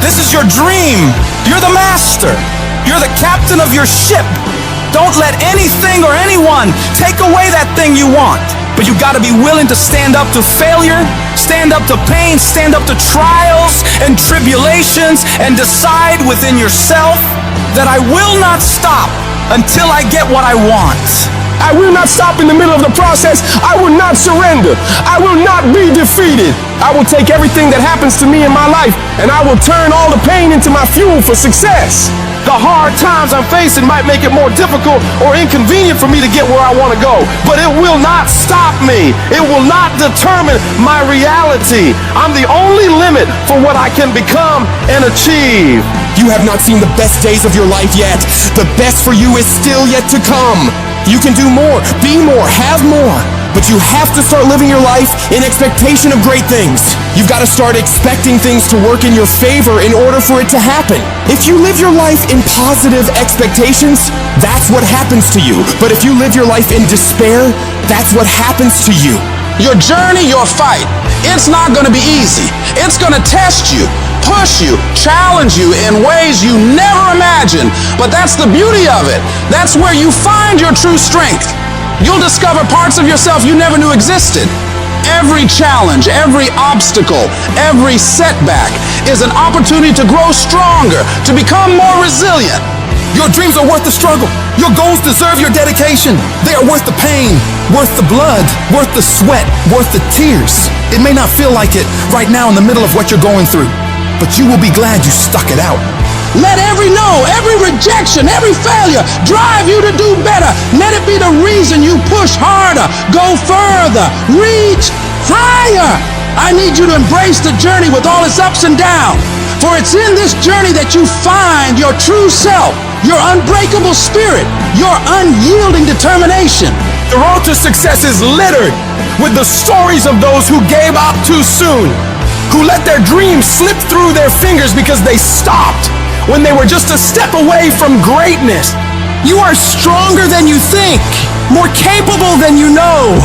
This is your dream. You're the master. You're the captain of your ship. Don't let anything or anyone take away that thing you want. But you gotta be willing to stand up to failure, stand up to pain, stand up to trials and tribulations, and decide within yourself that I will not stop until I get what I want. I will not stop in the middle of the process. I will not surrender. I will not be defeated. I will take everything that happens to me in my life and I will turn all the pain into my fuel for success. The hard times I'm facing might make it more difficult or inconvenient for me to get where I want to go, but it will not stop me. It will not determine my reality. I'm the only limit for what I can become and achieve. You have not seen the best days of your life yet. The best for you is still yet to come. You can do more, be more, have more. But you have to start living your life in expectation of great things. You've got to start expecting things to work in your favor in order for it to happen. If you live your life in positive expectations, that's what happens to you. But if you live your life in despair, that's what happens to you. Your journey, your fight, it's not going to be easy. It's going to test you, push you, challenge you in ways you never imagined. But that's the beauty of it. That's where you find your true strength. You'll discover parts of yourself you never knew existed. Every challenge, every obstacle, every setback is an opportunity to grow stronger, to become more resilient. Your dreams are worth the struggle. Your goals deserve your dedication. They are worth the pain, worth the blood, worth the sweat, worth the tears. It may not feel like it right now in the middle of what you're going through, but you will be glad you stuck it out. Let every no, every rejection, every failure drive you to do better. Let it be the reason you push harder, go further, reach higher. I need you to embrace the journey with all its ups and downs. For it's in this journey that you find your true self, your unbreakable spirit, your unyielding determination. The road to success is littered with the stories of those who gave up too soon, who let their dreams slip through their fingers because they stopped when they were just a step away from greatness. You are stronger than you think, more capable than you know,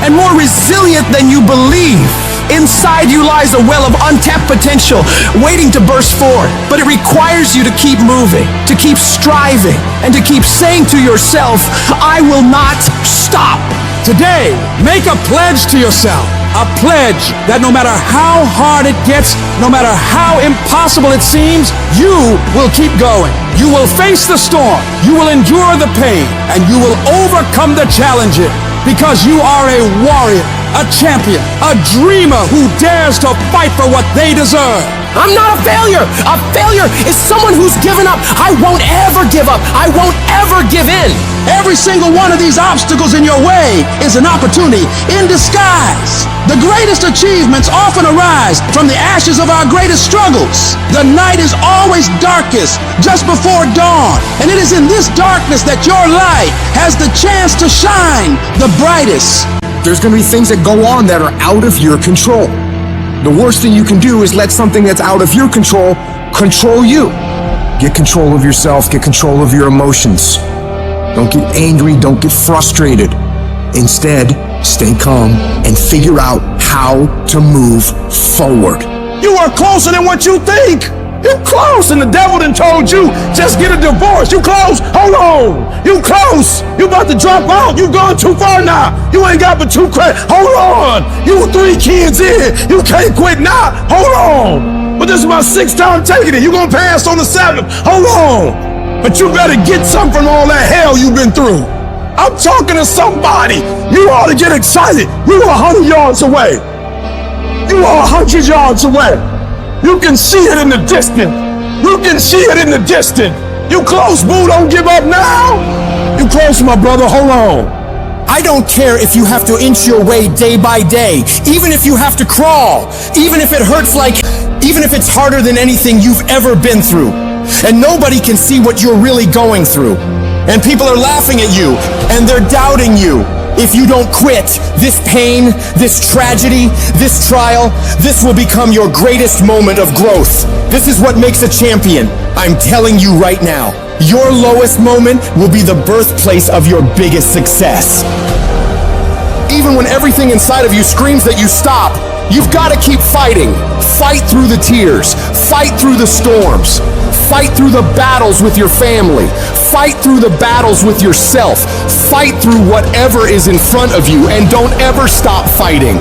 and more resilient than you believe. Inside you lies a well of untapped potential waiting to burst forth, but it requires you to keep moving, to keep striving, and to keep saying to yourself, I will not stop. Today, make a pledge to yourself. A pledge that no matter how hard it gets, no matter how impossible it seems, you will keep going. You will face the storm. You will endure the pain. And you will overcome the challenges because you are a warrior, a champion, a dreamer who dares to fight for what they deserve. I'm not a failure. A failure is someone who's given up. I won't ever give up. I won't ever give in. Every single one of these obstacles in your way is an opportunity in disguise. The greatest achievements often arise from the ashes of our greatest struggles. The night is always darkest just before dawn, and it is in this darkness that your light has the chance to shine the brightest. There's going to be things that go on that are out of your control. The worst thing you can do is let something that's out of your control control you. Get control of yourself, get control of your emotions. Don't get angry, don't get frustrated. Instead, stay calm and figure out how to move forward. You are closer than what you think. You close, and the devil done told you, just get a divorce. You close, hold on. You close, you about to drop out. You going too far now. You ain't got but 2 credits. Hold on. You 3 kids in. You can't quit now. Hold on. But this is my 6th time taking it. You gonna pass on the 7th. Hold on. But you better get something from all that hell you've been through. I'm talking to somebody. You ought to get excited. You are 100 yards away. You are 100 yards away. You can see it in the distance. You can see it in the distance. You close, boo. Don't give up now. You close, my brother. Hold on. I don't care if you have to inch your way day by day, even if you have to crawl, even if it hurts even if it's harder than anything you've ever been through. And nobody can see what you're really going through. And people are laughing at you, and they're doubting you. If you don't quit, this pain, this tragedy, this trial, this will become your greatest moment of growth. This is what makes a champion. I'm telling you right now, your lowest moment will be the birthplace of your biggest success. Even when everything inside of you screams that you stop, you've got to keep fighting. Fight through the tears. Fight through the storms. Fight through the battles with your family. Fight through the battles with yourself. Fight through whatever is in front of you, and don't ever stop fighting.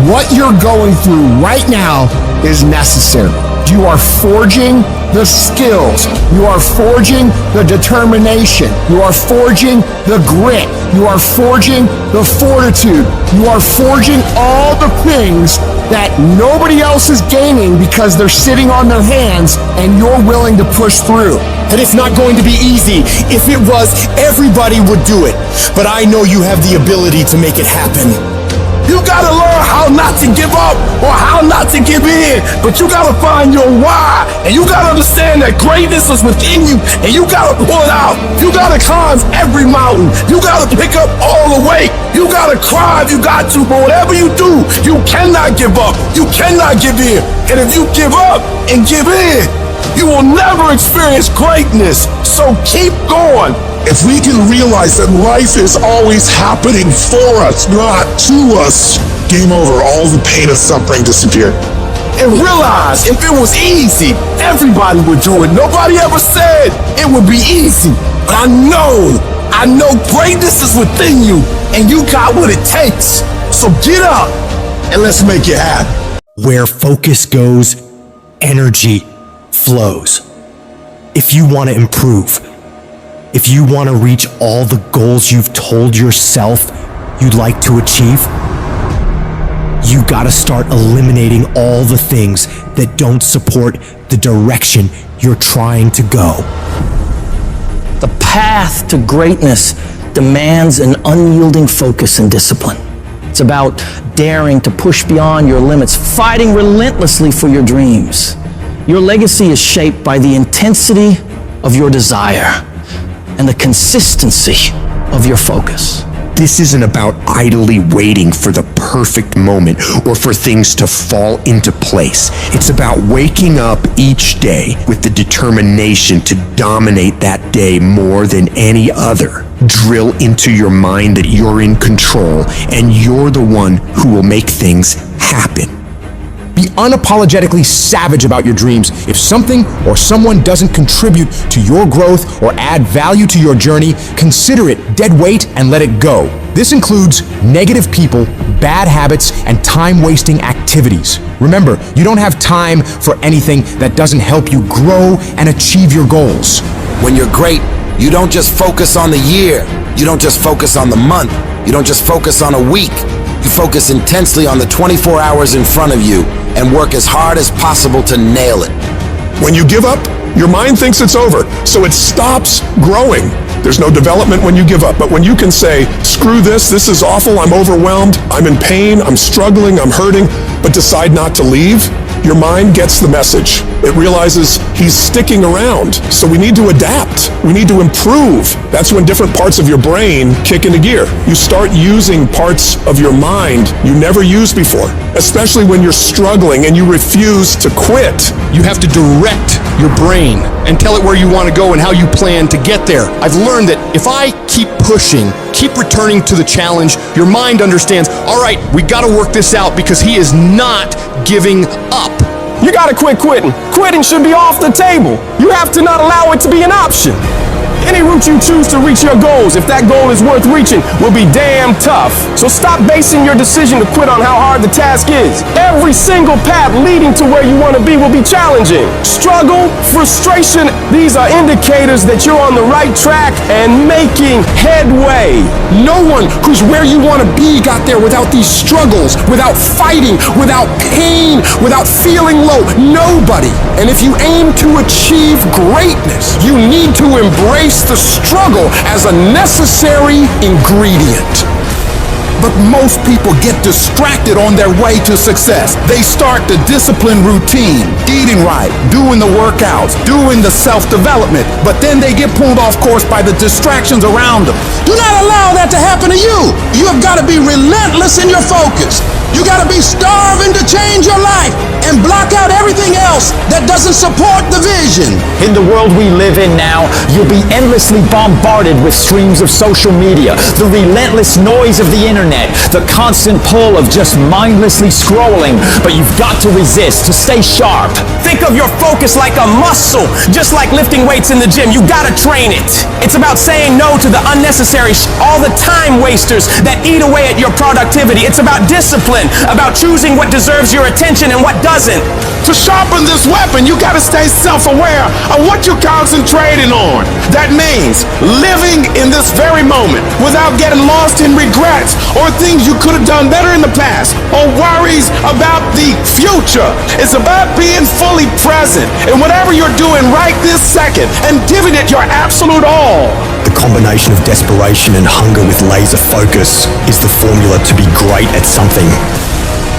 What you're going through right now is necessary. You are forging the skills. You are forging the determination. You are forging the grit. You are forging the fortitude. You are forging all the things that nobody else is gaining because they're sitting on their hands and you're willing to push through. And it's not going to be easy. If it was, everybody would do it. But I know you have the ability to make it happen. You gotta learn how not to give up or how not to give in, but you gotta find your why, and you gotta understand that greatness is within you, and you gotta pull it out. You gotta climb every mountain. You gotta pick up all the weight. You gotta cry if you got to, but whatever you do, you cannot give up. You cannot give in. And if you give up and give in, you will never experience greatness. So keep going. If we can realize that life is always happening for us, not to us, game over. All the pain and suffering disappear. And realize if it was easy, everybody would do it. Nobody ever said it would be easy. But I know greatness is within you, and you got what it takes. So get up and let's make it happen. Where focus goes, energy flows. If you want to improve, if you want to reach all the goals you've told yourself you'd like to achieve, you gotta start eliminating all the things that don't support the direction you're trying to go. The path to greatness demands an unyielding focus and discipline. It's about daring to push beyond your limits, fighting relentlessly for your dreams. Your legacy is shaped by the intensity of your desire and the consistency of your focus. This isn't about idly waiting for the perfect moment or for things to fall into place. It's about waking up each day with the determination to dominate that day more than any other. Drill into your mind that you're in control and you're the one who will make things happen. Be unapologetically savage about your dreams. If something or someone doesn't contribute to your growth or add value to your journey, consider it dead weight and let it go. This includes negative people, bad habits, and time-wasting activities. Remember, you don't have time for anything that doesn't help you grow and achieve your goals. When you're great, you don't just focus on the year. You don't just focus on the month. You don't just focus on a week. You focus intensely on the 24 hours in front of you and work as hard as possible to nail it. When you give up, your mind thinks it's over, so it stops growing. There's no development when you give up, but when you can say, screw this is awful, I'm overwhelmed, I'm in pain, I'm struggling, I'm hurting, but decide not to leave, your mind gets the message. It realizes he's sticking around, so we need to adapt. We need to improve. That's when different parts of your brain kick into gear. You start using parts of your mind you never used before, especially when you're struggling and you refuse to quit. You have to direct your brain and tell it where you want to go and how you plan to get there. I've learned that if I keep pushing, keep returning to the challenge, your mind understands, all right, we got to work this out because he is not giving up. You gotta quit quitting. Quitting should be off the table. You have to not allow it to be an option. Any route you choose to reach your goals, if that goal is worth reaching, will be damn tough. So stop basing your decision to quit on how hard the task is. Every single path leading to where you want to be will be challenging. Struggle, frustration, these are indicators that you're on the right track and making headway. No one who's where you want to be got there without these struggles, without fighting, without pain, without feeling low. Nobody. And if you aim to achieve greatness, you need to embrace the struggle as a necessary ingredient. But most people get distracted on their way to success. They start the discipline routine, eating right, doing the workouts, doing the self-development, but then they get pulled off course by the distractions around them. Do not allow that to happen to you. You have got to be relentless in your focus. You got to be starving to change your life and block out everything else that doesn't support the vision. In the world we live in now, you'll be endlessly bombarded with streams of social media, the relentless noise of the internet, the constant pull of just mindlessly scrolling, but you've got to resist to stay sharp. Think of your focus like a muscle, just like lifting weights in the gym. You gotta train it. It's about saying no to the unnecessary all the time wasters that eat away at your productivity. It's about discipline, about choosing what deserves your attention and what doesn't. To sharpen this weapon, you gotta stay self-aware of what you're concentrating on. That means living in this very moment without getting lost in regrets or things you could have done better in the past or worries about the future. It's about being fully present in whatever you're doing right this second and giving it your absolute all. The combination of desperation and hunger with laser focus is the formula to be great at something.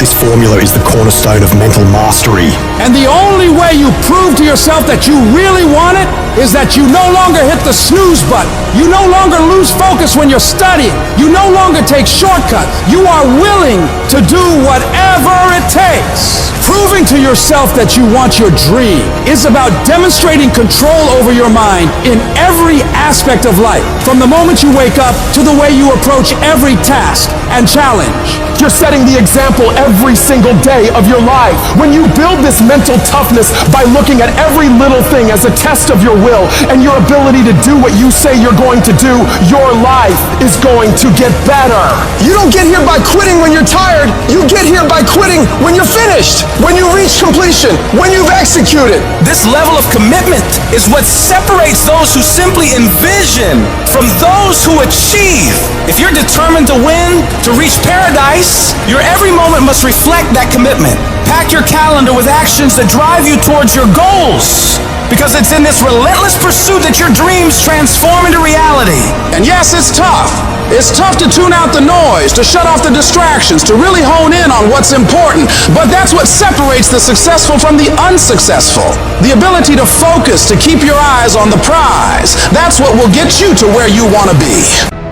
This formula is the cornerstone of mental mastery. And the only way you prove to yourself that you really want it is that you no longer hit the snooze button. You no longer lose focus when you're studying. You no longer take shortcuts. You are willing to do whatever it takes. Proving to yourself that you want your dream is about demonstrating control over your mind in every aspect of life, from the moment you wake up to the way you approach every task and challenge. You're setting the example every single day of your life. When you build this mental toughness by looking at every little thing as a test of your will and your ability to do what you say you're going to do, your life is going to get better. You don't get here by quitting when you're tired. You get here by quitting when you're finished, when you reach completion, when you've executed. This level of commitment is what separates those who simply envision from those who achieve. If you're determined to win, to reach paradise, your every moment must reflect that commitment. Pack your calendar with actions that drive you towards your goals, because it's in this relentless pursuit that your dreams transform into reality. And yes, it's tough. It's tough to tune out the noise, to shut off the distractions, to really hone in on what's important. But that's what separates the successful from the unsuccessful. The ability to focus, to keep your eyes on the prize. That's what will get you to where you want to be.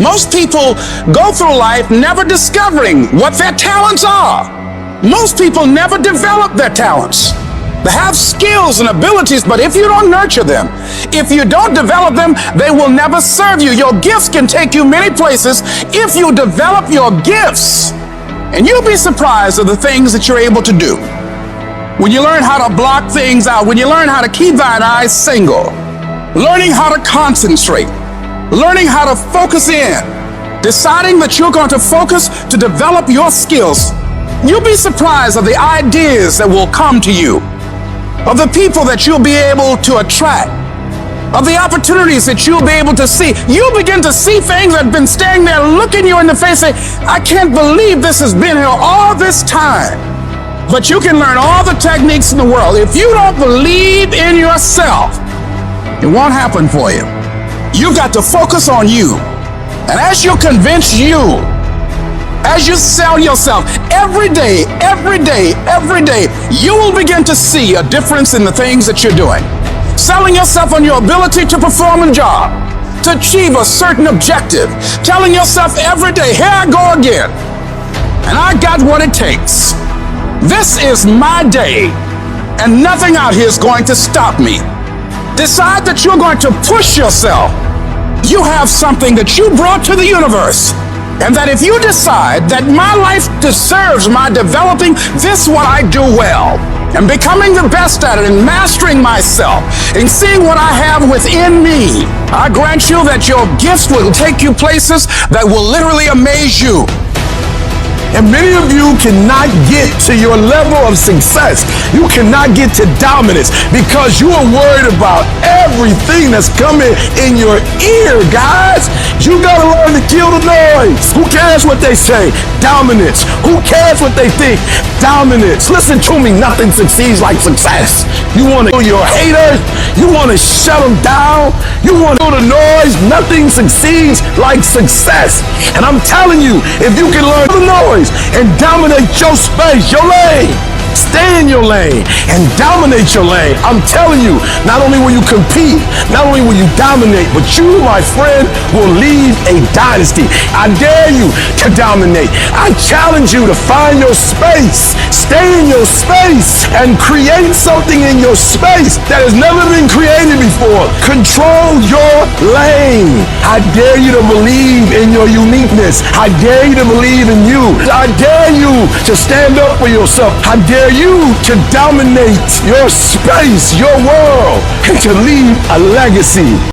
Most people go through life never discovering what their talents are. Most people never develop their talents. They have skills and abilities, but if you don't nurture them, if you don't develop them, they will never serve you. Your gifts can take you many places if you develop your gifts. And you'll be surprised at the things that you're able to do. When you learn how to block things out, when you learn how to keep thine eyes single, learning how to concentrate, learning how to focus in, deciding that you're going to focus to develop your skills, you'll be surprised at the ideas that will come to you, of the people that you'll be able to attract, of the opportunities that you'll be able to see. You'll begin to see things that have been standing there looking you in the face saying, I can't believe this has been here all this time. But you can learn all the techniques in the world. If you don't believe in yourself, it won't happen for you. You've got to focus on you. And as you convince you, as you sell yourself every day, you will begin to see a difference in the things that you're doing. Selling yourself on your ability to perform a job, to achieve a certain objective. Telling yourself every day, here I go again. And I got what it takes. This is my day, and nothing out here is going to stop me. Decide that you're going to push yourself. You have something that you brought to the universe. And that if you decide that my life deserves my developing this what I do well, and becoming the best at it, and mastering myself, and seeing what I have within me, I grant you that your gifts will take you places that will literally amaze you. And many of you cannot get to your level of success. You cannot get to dominance because you are worried about everything that's coming in your ear, guys. You gotta learn to kill the noise. Who cares what they say? Dominance. Who cares what they think? Dominance. Listen to me, nothing succeeds like success. You wanna kill your haters? You wanna shut them down? You wanna kill the noise? Nothing succeeds like success. And I'm telling you, if you can learn the noise and dominate your space, your lane, stay in your lane and dominate your lane. I'm telling you, not only will you compete, not only will you dominate, but you, my friend, will lead a dynasty. I dare you to dominate. I challenge you to find your space. Stay in your space and create something in your space that has never been created before. Control your lane. I dare you to believe in your uniqueness. I dare you to believe in you. I dare you to stand up for yourself. I dare you you to dominate your space, your world, and to leave a legacy.